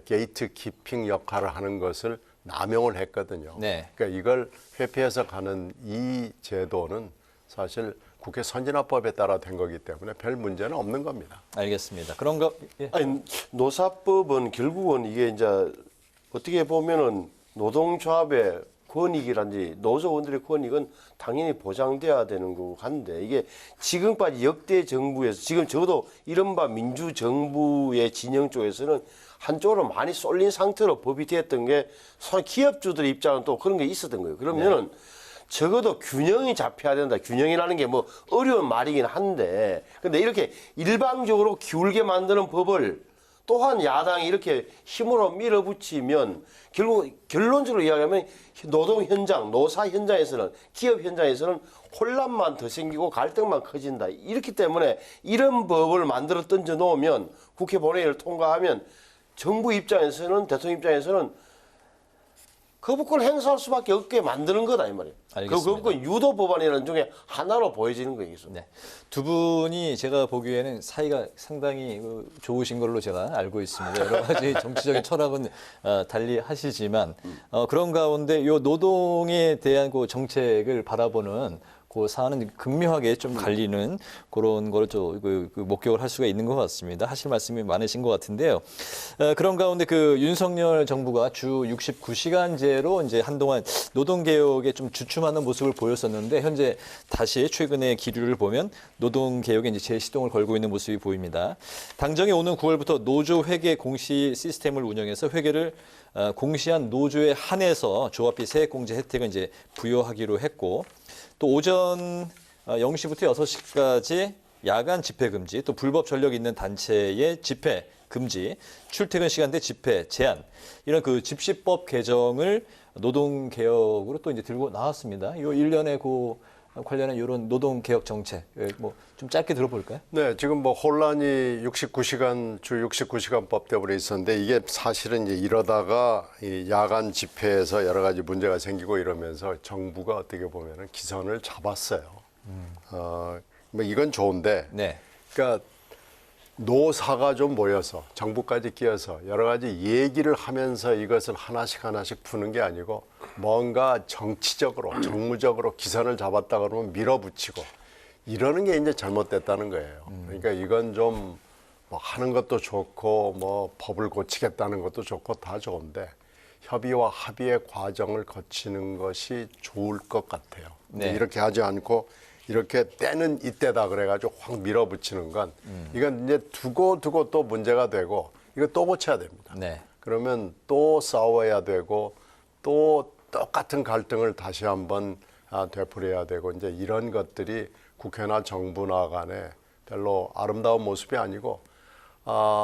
게이트키핑 역할을 하는 것을 남용을 했거든요. 그러니까 이걸 회피해서 가는 이 제도는 사실 국회 선진화법에 따라 된 거기 때문에 별 문제는 없는 겁니다. 알겠습니다. 그런 거 예. 아니, 노사법은 결국은 이게 이제 어떻게 보면은 노동조합의 권익이란지 노조원들의 권익은 당연히 보장돼야 되는 거고 한데 이게 지금까지 역대 정부에서 지금 적어도 이른바 민주정부의 진영 쪽에서는 한쪽으로 많이 쏠린 상태로 법이 됐던 게 기업주들의 입장은 또 그런 게 있었던 거예요. 그러면은 적어도 균형이 잡혀야 된다. 균형이라는 게 뭐 어려운 말이긴 한데 근데 이렇게 일방적으로 기울게 만드는 법을 또한 야당이 이렇게 힘으로 밀어붙이면 결국 결론적으로 이야기하면 노동 현장, 노사 현장에서는 기업 현장에서는 혼란만 더 생기고 갈등만 커진다. 이렇기 때문에 이런 법을 만들어 던져 놓으면 국회 본회의를 통과하면 정부 입장에서는 대통령 입장에서는 거부권 행사할 수밖에 없게 만드는 거다 이 말이에요. 그 거부권 유도 법안이라는 중에 하나로 보여지는 거예요. 네. 두 분이 제가 보기에는 사이가 상당히 좋으신 걸로 제가 알고 있습니다. 여러 가지 정치적인 철학은 달리 하시지만 그런 가운데 이 노동에 대한 그 정책을 바라보는 그 사안은 극명하게 좀 갈리는 그런 걸 좀 목격을 할 수가 있는 것 같습니다. 하실 말씀이 많으신 것 같은데요. 그런 가운데 그 윤석열 정부가 주 69시간제로 이제 한동안 노동개혁에 좀 주춤하는 모습을 보였었는데 현재 다시 최근의 기류를 보면 노동개혁에 이제 재시동을 걸고 있는 모습이 보입니다. 당정이 오는 9월부터 노조 회계 공시 시스템을 운영해서 회계를 공시한 노조에 한해서 조합비 세액공제 혜택을 이제 부여하기로 했고 또 오전 0시부터 6시까지 야간 집회 금지, 또 불법 전력 있는 단체의 집회 금지, 출퇴근 시간대 집회 제한 이런 그 집시법 개정을 노동 개혁으로 또 이제 들고 나왔습니다. 이 일련의 그 관련한 이런 노동 개혁 정책 뭐 좀 짧게 들어볼까요? 네, 지금 뭐 혼란이 69시간 주 69시간법 때문에 있었는데 이게 사실은 이제 이러다가 이 야간 집회에서 여러 가지 문제가 생기고 이러면서 정부가 어떻게 보면은 기선을 잡았어요. 뭐 이건 좋은데, 네. 그러니까 노사가 좀 모여서 정부까지 끼어서 여러 가지 얘기를 하면서 이것을 하나씩 푸는 게 아니고 뭔가 정치적으로 정무적으로 기선을 잡았다 그러면 밀어붙이고 이러는 게 이제 잘못됐다는 거예요. 그러니까 이건 좀 뭐 하는 것도 좋고 뭐 법을 고치겠다는 것도 좋고 다 좋은데 협의와 합의의 과정을 거치는 것이 좋을 것 같아요. 네. 이렇게 하지 않고 이렇게 때는 이때다 그래가지고 확 밀어붙이는 건 이건 이제 두고 또 문제가 되고 이거 또 고쳐야 됩니다. 네. 그러면 또 싸워야 되고 또 똑같은 갈등을 다시 한번 되풀이해야 되고 이제 이런 것들이 국회나 정부나 간에 별로 아름다운 모습이 아니고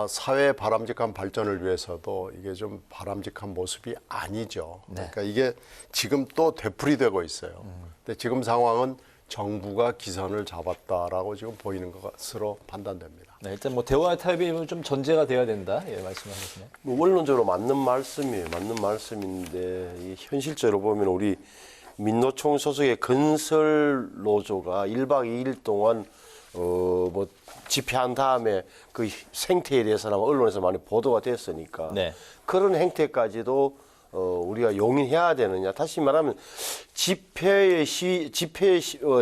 사회의 바람직한 발전을 위해서도 이게 좀 바람직한 모습이 아니죠. 네. 그러니까 이게 지금 또 되풀이되고 있어요. 근데 지금 상황은 정부가 기선을 잡았다라고 지금 보이는 것으로 판단됩니다. 네, 일단 뭐 대화 타협이 좀 전제가 돼야 된다. 예, 말씀하셨네요. 뭐 원론적으로 맞는 말씀인데 이 현실적으로 보면 우리 민노총 소속의 건설 노조가 1박 2일 동안 뭐 집회한 다음에 그 생태에 대해서는 언론에서 많이 보도가 됐으니까 네. 그런 행태까지도 우리가 용인해야 되느냐. 다시 말하면 집회의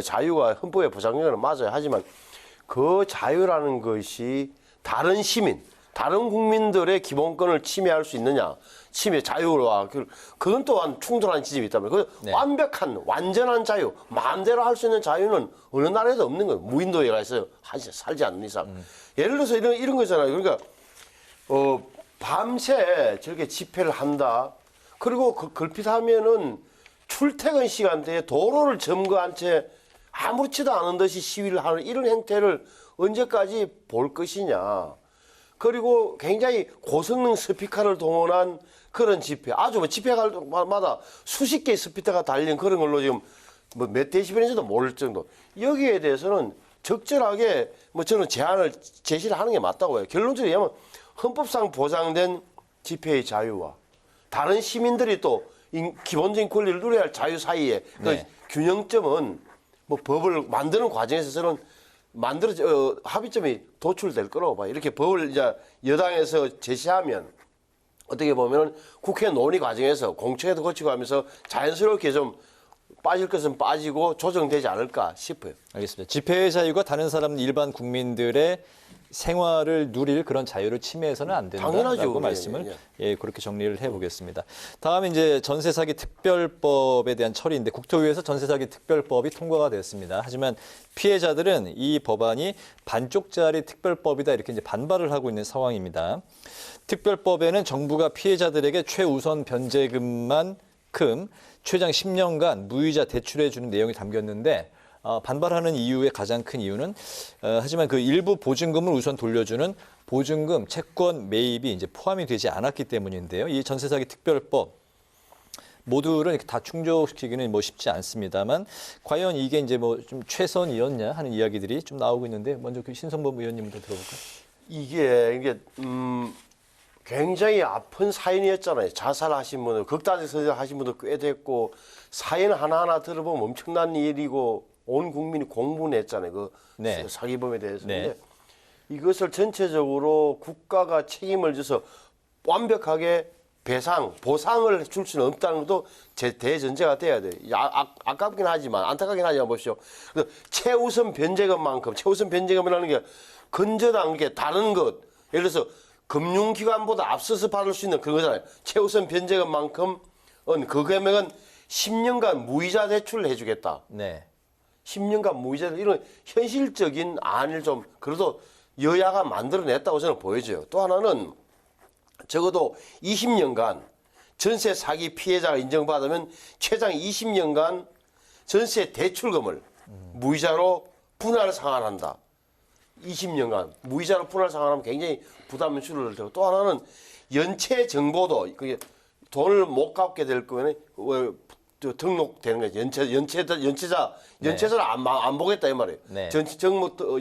자유가 헌법에 보장되는 건 맞아요. 하지만 그 자유라는 것이 다른 시민, 다른 국민들의 기본권을 침해할 수 있느냐. 침해, 자유와 그건 또한 충돌하는 지점이 있다면 그 네. 완벽한, 완전한 자유, 마음대로 할 수 있는 자유는 어느 나라에도 없는 거예요. 무인도에 가서 살지 않는 이상. 예를 들어서 이런 거잖아요. 그러니까 밤새 저렇게 집회를 한다. 그리고 걸핏하면은 출퇴근 시간대에 도로를 점거한 채 아무렇지도 않은 듯이 시위를 하는 이런 행태를 언제까지 볼 것이냐. 그리고 굉장히 고성능 스피커를 동원한 그런 집회, 아주 뭐 집회마다 수십 개의 스피커가 달린 그런 걸로 지금 뭐 몇 데시벨인지도 모를 정도. 여기에 대해서는 적절하게 뭐 저는 제안을 제시를 하는 게 맞다고 해요. 결론적으로 얘기하면 헌법상 보장된 집회의 자유와 다른 시민들이 또 기본적인 권리를 누려야 할 자유 사이에 네. 그 균형점은 뭐 법을 만드는 과정에서는 합의점이 도출될 거라고 봐요. 이렇게 법을 이제 여당에서 제시하면 어떻게 보면 국회 논의 과정에서 공청회도 거치고 하면서 자연스럽게 좀 빠질 것은 빠지고 조정되지 않을까 싶어요. 알겠습니다. 집회의 자유가 다른 사람 일반 국민들의 생활을 누릴 그런 자유를 침해해서는 안 된다라고 당연하죠. 말씀을 예, 그렇게 정리를 해보겠습니다. 다음에 이제 전세 사기 특별법에 대한 처리인데 국토위에서 전세 사기 특별법이 통과가 됐습니다. 하지만 피해자들은 이 법안이 반쪽짜리 특별법이다 이렇게 이제 반발을 하고 있는 상황입니다. 특별법에는 정부가 피해자들에게 최우선 변제금만큼 최장 10년간 무이자 대출해 주는 내용이 담겼는데 반발하는 이유의 가장 큰 이유는 하지만 그 일부 보증금을 우선 돌려주는 보증금 채권 매입이 이제 포함이 되지 않았기 때문인데요. 이 전세 사기 특별법 모두를 이렇게 다 충족시키기는 뭐 쉽지 않습니다만 과연 이게 이제 뭐 좀 최선이었냐 하는 이야기들이 좀 나오고 있는데 먼저 그 신성범 의원님부터 들어볼까요? 이게 굉장히 아픈 사연이었잖아요. 자살하신 분들, 극단적 하신 분들 꽤 됐고 사연 하나하나 들어보면 엄청난 일이고 온 국민이 공분했잖아요. 그 사기범에 대해서. 근데 이것을 전체적으로 국가가 책임을 져서 완벽하게 보상을 줄 수는 없다는 것도 대전제가 돼야 돼요. 아깝긴 하지만, 안타깝긴 하지만 보십시오. 최우선 변제금만큼, 최우선 변제금이라는 게 건전한 게 다른 것, 예를 들어서 금융기관보다 앞서서 받을 수 있는 그런 거잖아요. 최우선 변제금만큼 그 금액은 10년간 무이자 대출을 해주겠다. 10년간 무이자 이런 현실적인 안을 좀 그래도 여야가 만들어냈다고 저는 보여져요. 또 하나는 적어도 20년간 전세 사기 피해자가 인정받으면 최장 20년간 전세 대출금을 무이자로 분할 상환한다. 20년간 무이자로 분할 상환하면 굉장히 부담을 줄을 테고 또 하나는 연체 정보도 그게 돈을 못 갚게 될 거면 등록되는 거죠. 연체자를 안 보겠다 이 말이에요.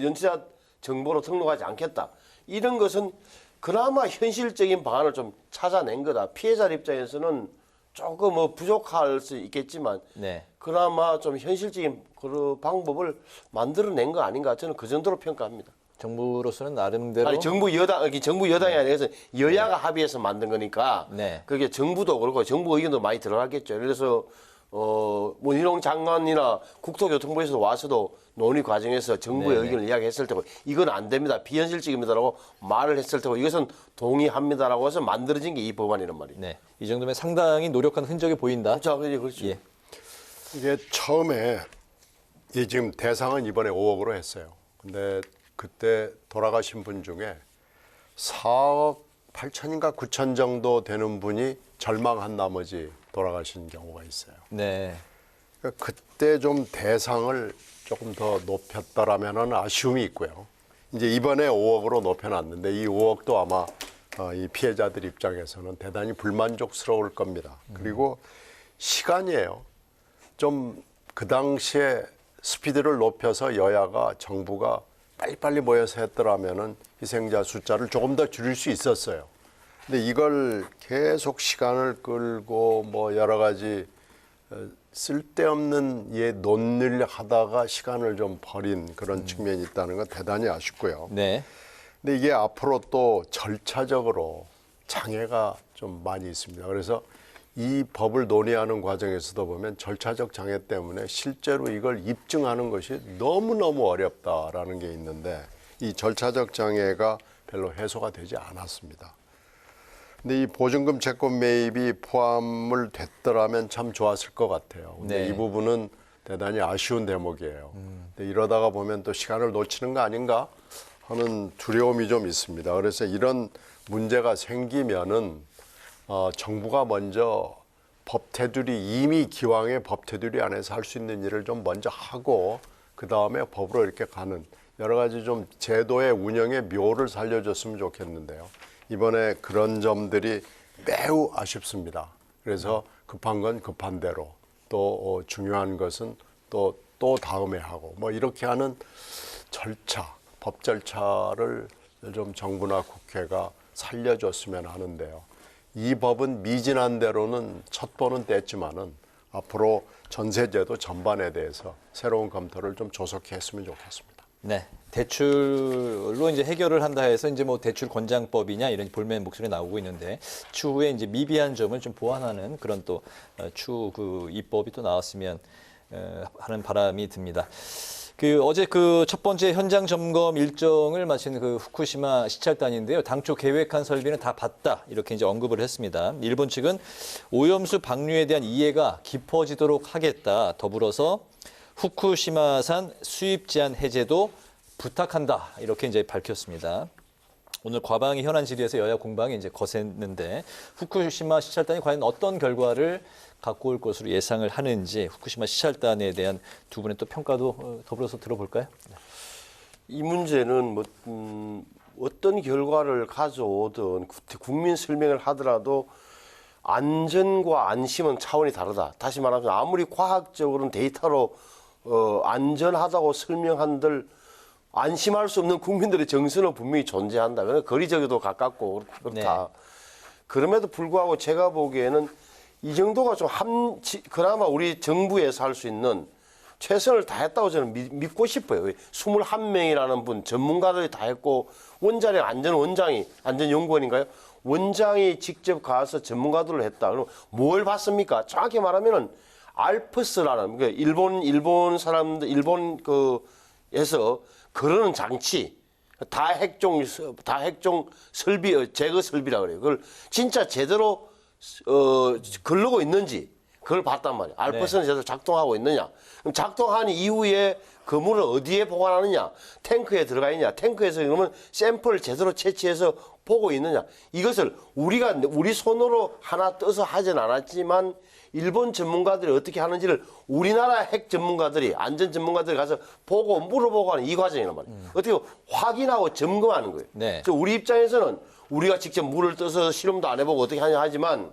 연체자 정보로 등록하지 않겠다. 이런 것은 그나마 현실적인 방안을 좀 찾아낸 거다. 피해자 입장에서는 조금 부족할 수 있겠지만 그나마 좀 현실적인 그 방법을 만들어낸 거 아닌가 저는 그 정도로 평가합니다. 정부로서는 나름대로 아니 정부 여당이 아니라 여야가 합의해서 만든 거니까 그게 정부도 그렇고 정부 의견도 많이 들어갔겠죠. 그래서 문희룡 장관이나 국토교통부에서 와서도 논의 과정에서 정부의 의견을 이야기했을 테고 이건 안 됩니다. 비현실적입니다라고 말을 했을 테고 이것은 동의합니다라고 해서 만들어진 게 이 법안이란 말이에요. 이 정도면 상당히 노력한 흔적이 보인다. 그렇죠. 이게 처음에 지금 대상은 이번에 5억으로 했어요. 근데 그때 돌아가신 분 중에 4억 8천인가 9천 정도 되는 분이 절망한 나머지 돌아가신 경우가 있어요. 그러니까 그때 좀 대상을 조금 더 높였더라면 아쉬움이 있고요. 이제 이번에 5억으로 높여놨는데 이 5억도 아마 이 피해자들 입장에서는 대단히 불만족스러울 겁니다. 그리고 시간이에요. 좀 그 당시에 스피드를 높여서 여야가 정부가 빨리빨리 모여서 했더라면은 희생자 숫자를 조금 더 줄일 수 있었어요. 근데 이걸 계속 시간을 끌고 뭐 여러 가지 쓸데없는 논의를 하다가 시간을 좀 버린 그런 측면이 있다는 건 대단히 아쉽고요. 근데 이게 앞으로 또 절차적으로 장애가 좀 많이 있습니다. 그래서 이 법을 논의하는 과정에서도 보면 절차적 장애 때문에 실제로 이걸 입증하는 것이 너무너무 어렵다라는 게 있는데 이 절차적 장애가 별로 해소가 되지 않았습니다. 근데 이 보증금 채권 매입이 포함을 됐더라면 참 좋았을 것 같아요. 근데 이 부분은 대단히 아쉬운 대목이에요. 근데 이러다가 보면 또 시간을 놓치는 거 아닌가 하는 두려움이 좀 있습니다. 그래서 이런 문제가 생기면은 정부가 먼저 법 테두리 이미 기왕의 법 테두리 안에서 할 수 있는 일을 좀 먼저 하고 그 다음에 법으로 이렇게 가는 여러 가지 좀 제도의 운영의 묘를 살려줬으면 좋겠는데요. 이번에 그런 점들이 매우 아쉽습니다. 그래서 급한 건 급한 대로 또 중요한 것은 또 다음에 하고 뭐 이렇게 하는 절차, 법 절차를 좀 정부나 국회가 살려줬으면 하는데요. 이 법은 미진한 대로는 첫 번은 뗐지만은 앞으로 전세제도 전반에 대해서 새로운 검토를 좀 조속히 했으면 좋겠습니다. 대출로 이제 해결을 한다 해서 이제 뭐 대출 권장법이냐 이런 볼멘 목소리 나오고 있는데 추후에 이제 미비한 점을 좀 보완하는 그런 또 추후 그 입법이 또 나왔으면 하는 바람이 듭니다. 어제 첫 번째 현장 점검 일정을 마친 후쿠시마 시찰단인데요. 당초 계획한 설비는 다 봤다 이렇게 이제 언급을 했습니다. 일본 측은 오염수 방류에 대한 이해가 깊어지도록 하겠다. 더불어서 후쿠시마산 수입 제한 해제도 부탁한다 이렇게 이제 밝혔습니다. 오늘 과방위 현안 질의에서 여야 공방이 이제 거셌는데 후쿠시마 시찰단이 과연 어떤 결과를 갖고 올 것으로 예상을 하는지 후쿠시마 시찰단에 대한 두 분의 또 평가도 더불어서 들어볼까요? 이 문제는 어떤 결과를 가져오든 국민 설명을 하더라도 안전과 안심은 차원이 다르다. 다시 말하면 아무리 과학적으로는 데이터로 안전하다고 설명한들 안심할 수 없는 국민들의 정서는 분명히 존재한다. 거리적에도 가깝고 그렇다. 네. 그럼에도 불구하고 제가 보기에는 이 정도가 좀 그나마 우리 정부에서 할 수 있는 최선을 다했다고 저는 믿고 싶어요. 21명이라는 분 전문가들이 다 했고 안전연구원인가요? 원장이 직접 가서 전문가들을 했다. 그럼 뭘 봤습니까? 정확히 말하면은 알프스라는 일본 사람들 일본에서 그러는 장치 다핵종 설비 제거 설비라 그래요. 그걸 진짜 제대로 걸르고 있는지 그걸 봤단 말이에요. 알프스는 제대로 작동하고 있느냐. 그럼 작동한 이후에 그 물을 어디에 보관하느냐. 탱크에 들어가 있냐. 탱크에서 그러면 샘플을 제대로 채취해서 보고 있느냐. 이것을 우리 손으로 하나 떠서 하진 않았지만 일본 전문가들이 어떻게 하는지를 우리나라 핵 전문가들이 안전 전문가들이 가서 보고 물어보고 하는 이 과정이란 말이에요. 어떻게 확인하고 점검하는 거예요. 네. 우리 입장에서는 우리가 직접 물을 떠서 실험도 안 해보고 어떻게 하냐 하지만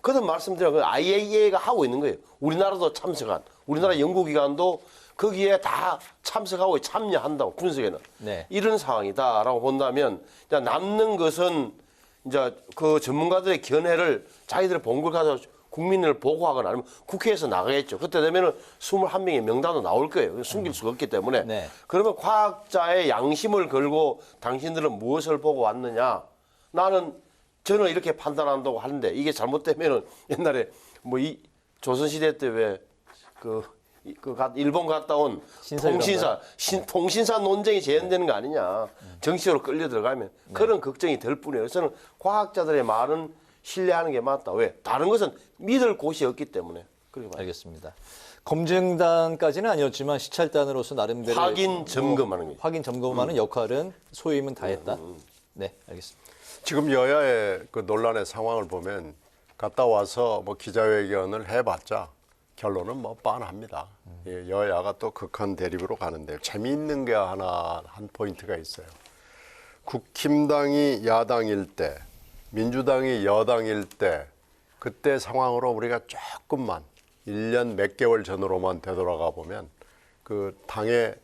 그것은 말씀드린 IAEA가 하고 있는 거예요. 우리나라도 참석한 우리나라 연구기관도 거기에 다 참석하고 참여한다고 분석에는 네. 이런 상황이다라고 본다면 남는 것은 이제 그 전문가들의 견해를 자기들이 본 걸 가지고 국민을 보고하거나 아니면 국회에서 나가겠죠. 그때 되면은 21명의 명단도 나올 거예요. 숨길 수가 없기 때문에. 네. 그러면 과학자의 양심을 걸고 당신들은 무엇을 보고 왔느냐? 저는 이렇게 판단한다고 하는데 이게 잘못되면은 옛날에 이 조선시대 때 왜 일본 갔다 온 통신사 논쟁이 재현되는 거 아니냐. 정치적으로 끌려 들어가면 그런 걱정이 될 뿐이에요. 저는 과학자들의 말은 신뢰하는 게 맞다. 왜? 다른 것은 믿을 곳이 없기 때문에. 알겠습니다. 검증단까지는 아니었지만 시찰단으로서 나름대로 확인 점검하는 거죠. 확인 점검하는 역할은 소임은 다했다. 네, 알겠습니다. 지금 여야의 그 논란의 상황을 보면 갔다 와서 기자회견을 해봤자 결론은 뻔합니다. 여야가 또 극한 대립으로 가는데요. 재미있는 게 한 포인트가 있어요. 국힘당이 야당일 때, 민주당이 여당일 때 그때 상황으로 우리가 조금만 1년 몇 개월 전으로만 되돌아가 보면 그 당의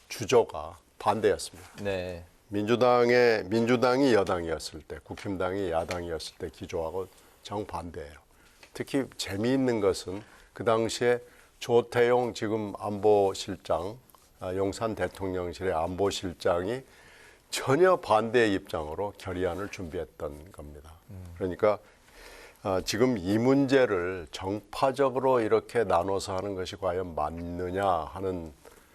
주조가 반대였습니다. 네. 민주당이 여당이었을 때, 국힘당이 야당이었을 때 기조하고 정반대예요. 특히 재미있는 것은 그 당시에 조태용 지금 안보실장, 용산 대통령실의 안보실장이 전혀 반대의 입장으로 결의안을 준비했던 겁니다. 그러니까 지금 이 문제를 정파적으로 이렇게 나눠서 하는 것이 과연 맞느냐 하는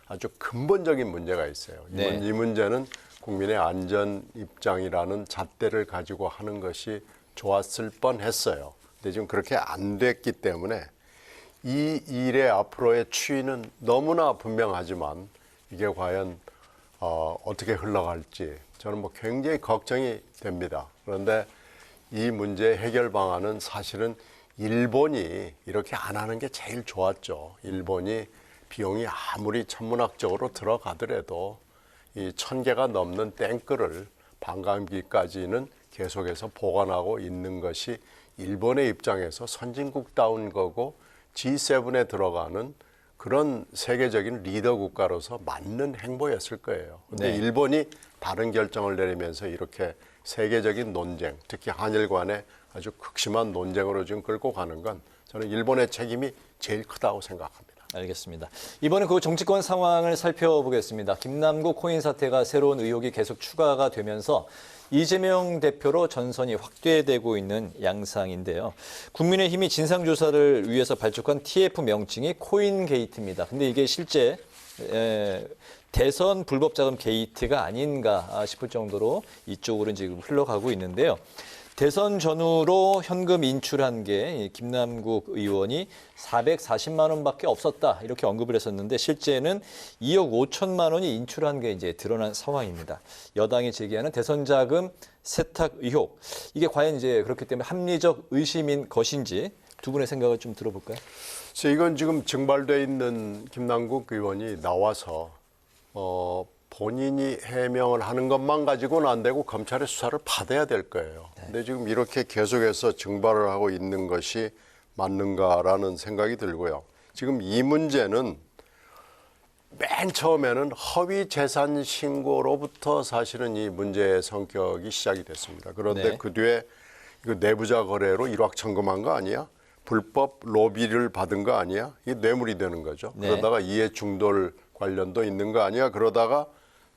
아주 근본적인 문제가 있어요. 네. 이 문제는 국민의 안전 입장이라는 잣대를 가지고 하는 것이 좋았을 뻔했어요. 근데 지금 그렇게 안 됐기 때문에 이 일의 앞으로의 추이는 너무나 분명하지만 이게 과연 어떻게 흘러갈지 저는 굉장히 걱정이 됩니다. 그런데 이 문제의 해결 방안은 사실은 일본이 이렇게 안 하는 게 제일 좋았죠. 일본이 비용이 아무리 천문학적으로 들어가더라도 이 1000개가 넘는 탱크를 반감기까지는 계속해서 보관하고 있는 것이 일본의 입장에서 선진국다운 거고 G7에 들어가는 그런 세계적인 리더 국가로서 맞는 행보였을 거예요. 그런데 네. 일본이 다른 결정을 내리면서 이렇게 세계적인 논쟁, 특히 한일 간의 아주 극심한 논쟁으로 지금 끌고 가는 건 저는 일본의 책임이 제일 크다고 생각합니다. 알겠습니다. 이번엔 그 정치권 상황을 살펴보겠습니다. 김남국 코인 사태가 새로운 의혹이 계속 추가가 되면서 이재명 대표로 전선이 확대되고 있는 양상인데요. 국민의힘이 진상조사를 위해서 발족한 TF 명칭이 코인 게이트입니다. 근데 이게 실제 대선 불법 자금 게이트가 아닌가 싶을 정도로 이쪽으로 지금 흘러가고 있는데요. 대선 전후로 현금 인출한 게 김남국 의원이 440만 원밖에 없었다 이렇게 언급을 했었는데 실제는 2억 5천만 원이 인출한 게 이제 드러난 상황입니다. 여당이 제기하는 대선 자금 세탁 의혹 이게 과연 이제 그렇기 때문에 합리적 의심인 것인지 두 분의 생각을 좀 들어볼까요? 이건 지금 증발돼 있는 김남국 의원이 나와서 본인이 해명을 하는 것만 가지고는 안 되고 검찰의 수사를 받아야 될 거예요. 근데 지금 이렇게 계속해서 증발을 하고 있는 것이 맞는가라는 생각이 들고요. 지금 이 문제는 맨 처음에는 허위 재산 신고로부터 사실은 이 문제의 성격이 시작이 됐습니다. 그런데 그 뒤에 이거 내부자 거래로 일확천금한 거 아니야? 불법 로비를 받은 거 아니야? 이게 뇌물이 되는 거죠. 그러다가 이해 중돌 관련도 있는 거 아니야? 그러다가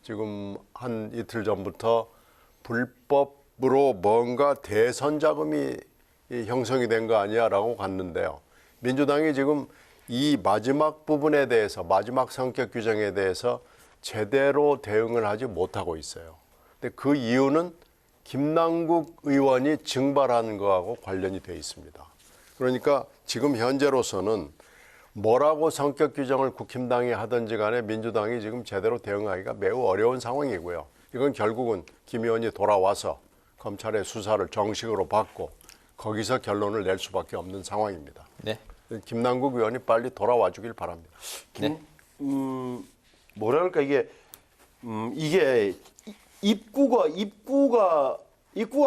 지금 한 이틀 전부터 불법으로 뭔가 대선 자금이 형성이 된 거 아니야라고 갔는데요. 민주당이 지금 이 마지막 부분에 대해서 마지막 성격 규정에 대해서 제대로 대응을 하지 못하고 있어요. 근데 그 이유는 김남국 의원이 증발한 거하고 관련이 돼 있습니다. 그러니까 지금 현재로서는 뭐라고 성격 규정을 국힘당이 하든지 간에 민주당이 지금 제대로 대응하기가 매우 어려운 상황이고요. 이건 결국은 김 의원이 돌아와서 검찰의 수사를 정식으로 받고 거기서 결론을 낼 수밖에 없는 상황입니다. 네. 김남국 의원이 빨리 돌아와 주길 바랍니다. 뭐랄까 이게 입구가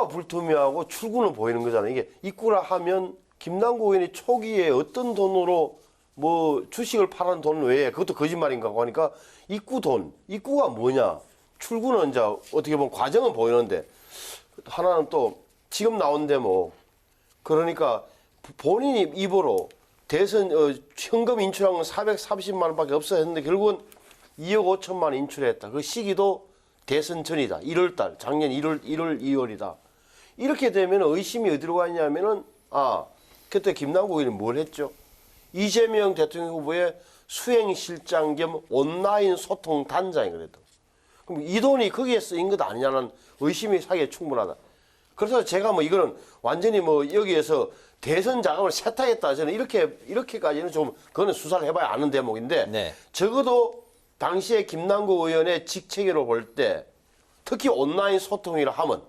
불투명하고 출구는 보이는 거잖아요. 이게 입구라 하면 김남국 의원이 초기에 어떤 돈으로 뭐 주식을 파는 돈 외에 그것도 거짓말인가 하니까 입구가 뭐냐, 출구는 이제 어떻게 보면 과정은 보이는데 하나는 또 지금 나온데 뭐 그러니까 본인이 입으로 대선 현금 인출한 건 430만 원밖에 없어 했는데 결국은 2억 5천만 원 인출했다. 그 시기도 대선 전이다. 1월 달, 작년 1월, 2월이다. 이렇게 되면 의심이 어디로 가냐면은 그때 김남국 의원이 뭘 했죠? 이재명 대통령 후보의 수행실장 겸 온라인 소통 단장이 그랬다. 그럼 이 돈이 거기에 쓰인 것 아니냐는 의심이 사기에 충분하다. 그래서 제가 뭐 이거는 완전히 뭐 여기에서 대선 자금을 세탁했다. 저는 이렇게까지는 좀 그거는 수사를 해봐야 아는 대목인데 적어도 당시에 김남국 의원의 직책으로 볼 때 특히 온라인 소통이라 하면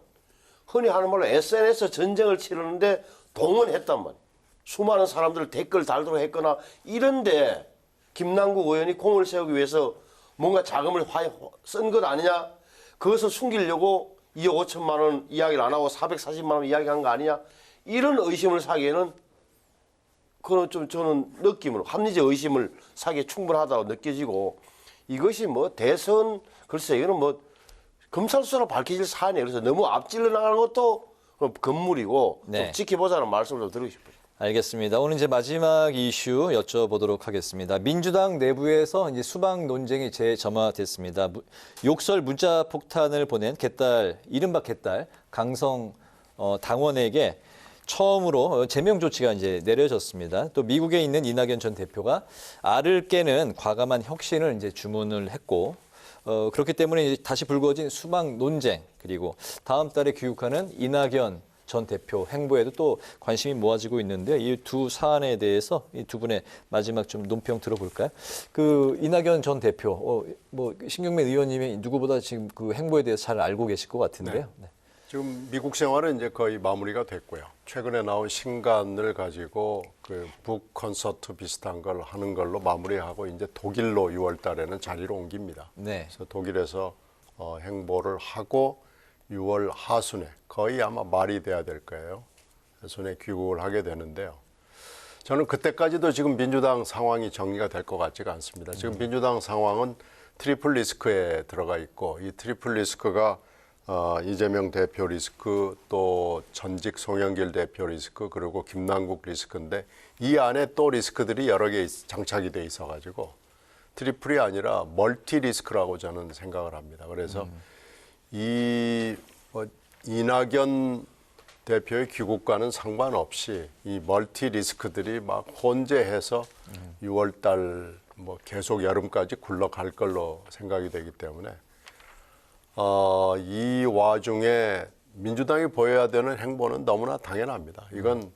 흔히 하는 말로 SNS 전쟁을 치르는데 동원했단 말이에요. 수많은 사람들 댓글 달도록 했거나 이런데 김남국 의원이 공을 세우기 위해서 뭔가 자금을 쓴 것 아니냐? 그것을 숨기려고 2억 5천만 원 이야기를 안 하고 440만 원 이야기한 거 아니냐? 이런 의심을 사기에는 그건 좀 저는 느낌으로 합리적 의심을 사기에 충분하다고 느껴지고 이것이 뭐 대선 글쎄 이거는 뭐 검찰 수사로 밝혀질 사안이에요. 그래서 너무 앞질러 나가는 것도 건물이고 좀 지켜보자는 말씀을 좀 드리고 싶어요. 알겠습니다. 오늘 이제 마지막 이슈 여쭤보도록 하겠습니다. 민주당 내부에서 이제 수박 논쟁이 재점화됐습니다. 욕설 문자 폭탄을 보낸 이른바 개딸 강성 당원에게 처음으로 제명 조치가 이제 내려졌습니다. 또 미국에 있는 이낙연 전 대표가 알을 깨는 과감한 혁신을 이제 주문을 했고, 그렇기 때문에 이제 다시 불거진 수박 논쟁 그리고 다음 달에 귀국하는 이낙연 전 대표 행보에도 또 관심이 모아지고 있는데 이 두 사안에 대해서 이 두 분의 마지막 좀 논평 들어볼까요? 그 이낙연 전 대표, 뭐 신경민 의원님이 누구보다 지금 그 행보에 대해서 잘 알고 계실 것 같은데요. 지금 미국 생활은 이제 거의 마무리가 됐고요. 최근에 나온 신간을 가지고 그 북 콘서트 비슷한 걸 하는 걸로 마무리하고 이제 독일로 6월 달에는 자리를 옮깁니다. 그래서 독일에서 행보를 하고 6월 하순에 거의 아마 말이 돼야 될 거예요. 하순에 귀국을 하게 되는데요. 저는 그때까지도 지금 민주당 상황이 정리가 될 것 같지가 않습니다. 지금 민주당 상황은 트리플 리스크에 들어가 있고 이 트리플 리스크가 이재명 대표 리스크, 또 전직 송영길 대표 리스크, 그리고 김남국 리스크인데 이 안에 또 리스크들이 여러 개 장착이 돼 있어가지고 트리플이 아니라 멀티 리스크라고 저는 생각을 합니다. 그래서 이낙연 대표의 귀국과는 상관없이 이 멀티 리스크들이 막 혼재해서 6월 달 뭐 계속 여름까지 굴러갈 걸로 생각이 되기 때문에 이 와중에 민주당이 보여야 되는 행보는 너무나 당연합니다. 이건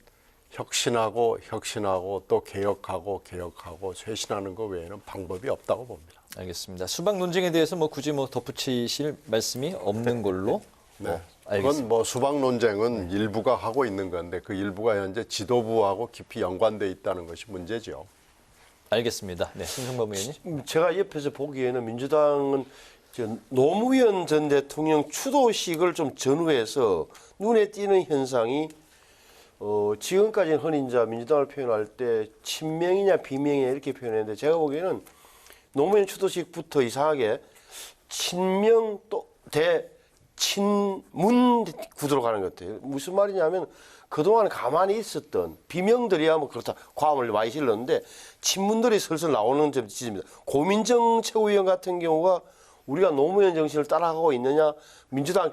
혁신하고 또 개혁하고 쇄신하는 것 외에는 방법이 없다고 봅니다. 알겠습니다. 수박 논쟁에 대해서 뭐 굳이 뭐 덧붙이실 말씀이 없는 걸로. 네. 그건 뭐 수박 논쟁은 일부가 하고 있는 건데 그 일부가 현재 지도부하고 깊이 연관돼 있다는 것이 문제죠. 알겠습니다. 네, 신성범 의원님. 제가 옆에서 보기에는 민주당은 노무현 전 대통령 추도식을 좀 전후해서 눈에 띄는 현상이 지금까지는 흔히 이제 민주당을 표현할 때 친명이냐 비명이냐 이렇게 표현했는데 제가 보기에는 노무현 추도식부터 이상하게 친명 또 친문 구도로 가는 것 같아요. 무슨 말이냐면 그동안 가만히 있었던 비명들이야 뭐 그렇다 과음을 많이 실렀는데 친문들이 슬슬 나오는 지점입니다. 고민정 최고위원 같은 경우가 우리가 노무현 정신을 따라가고 있느냐, 민주당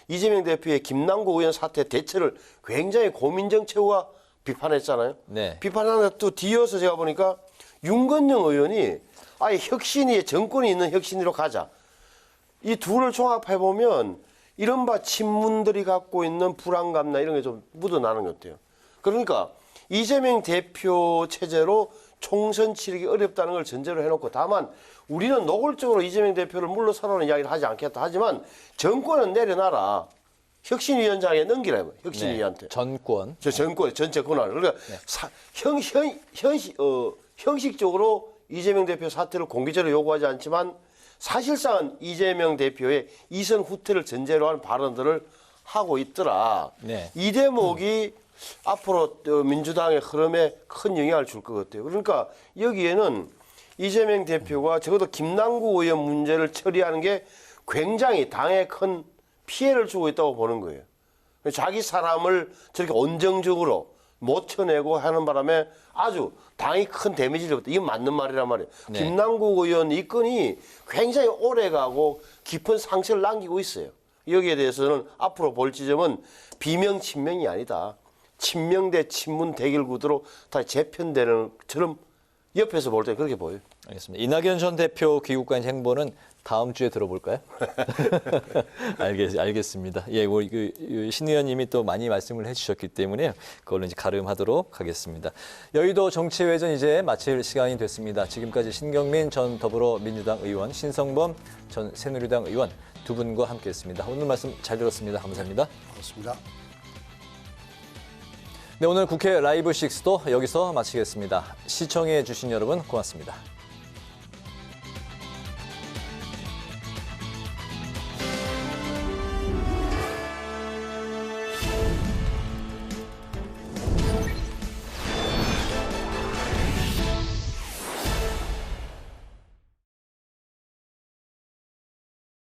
이재명 대표의 김남국 의원 사태 대처를 굉장히 고민정 최고가 비판했잖아요. 네. 비판하는데 또 뒤이어서 제가 보니까 윤건영 의원이 아예 혁신이 정권이 있는 혁신으로 가자. 이 둘을 종합해 보면 이른바 친문들이 갖고 있는 불안감나 이런 게 좀 묻어나는 것 같아요. 그러니까 이재명 대표 체제로 총선 치르기 어렵다는 걸 전제로 해놓고 다만 우리는 노골적으로 이재명 대표를 물러서라는 이야기를 하지 않겠다. 하지만 정권은 내려놔라. 혁신위원장에 넘기라. 혁신위한테. 네, 전권. 전권, 전체 권한을. 그러니까 형식적으로 이재명 대표 사퇴를 공개적으로 요구하지 않지만 사실상은 이재명 대표의 이선 후퇴를 전제로 한 발언들을 하고 있더라. 네. 이 대목이 앞으로 민주당의 흐름에 큰 영향을 줄 것 같아요. 그러니까 여기에는 이재명 대표가 적어도 김남국 의원 문제를 처리하는 게 굉장히 당에 큰 피해를 주고 있다고 보는 거예요. 자기 사람을 저렇게 온정적으로 못 쳐내고 하는 바람에 아주 당이 큰 데미지를 입었다. 이건 맞는 말이란 말이에요. 네. 김남국 의원 이 건이 굉장히 오래가고 깊은 상처를 남기고 있어요. 여기에 대해서는 앞으로 볼 지점은 비명 친명이 아니다. 친명 대 친문 대결 구도로 다 재편되는 것처럼 옆에서 볼 때 그렇게 보여요. 알겠습니다. 이낙연 전 대표 귀국간 행보는 다음 주에 들어볼까요? 알겠습니다. 예, 신 의원님이 또 많이 말씀을 해주셨기 때문에 그걸로 이제 가름하도록 하겠습니다. 여의도 정치회전 이제 마칠 시간이 됐습니다. 지금까지 신경민 전 더불어민주당 의원, 신성범 전 새누리당 의원 두 분과 함께했습니다. 오늘 말씀 잘 들었습니다. 감사합니다. 고맙습니다. 네, 오늘 국회 라이브 6도 여기서 마치겠습니다. 시청해 주신 여러분 고맙습니다.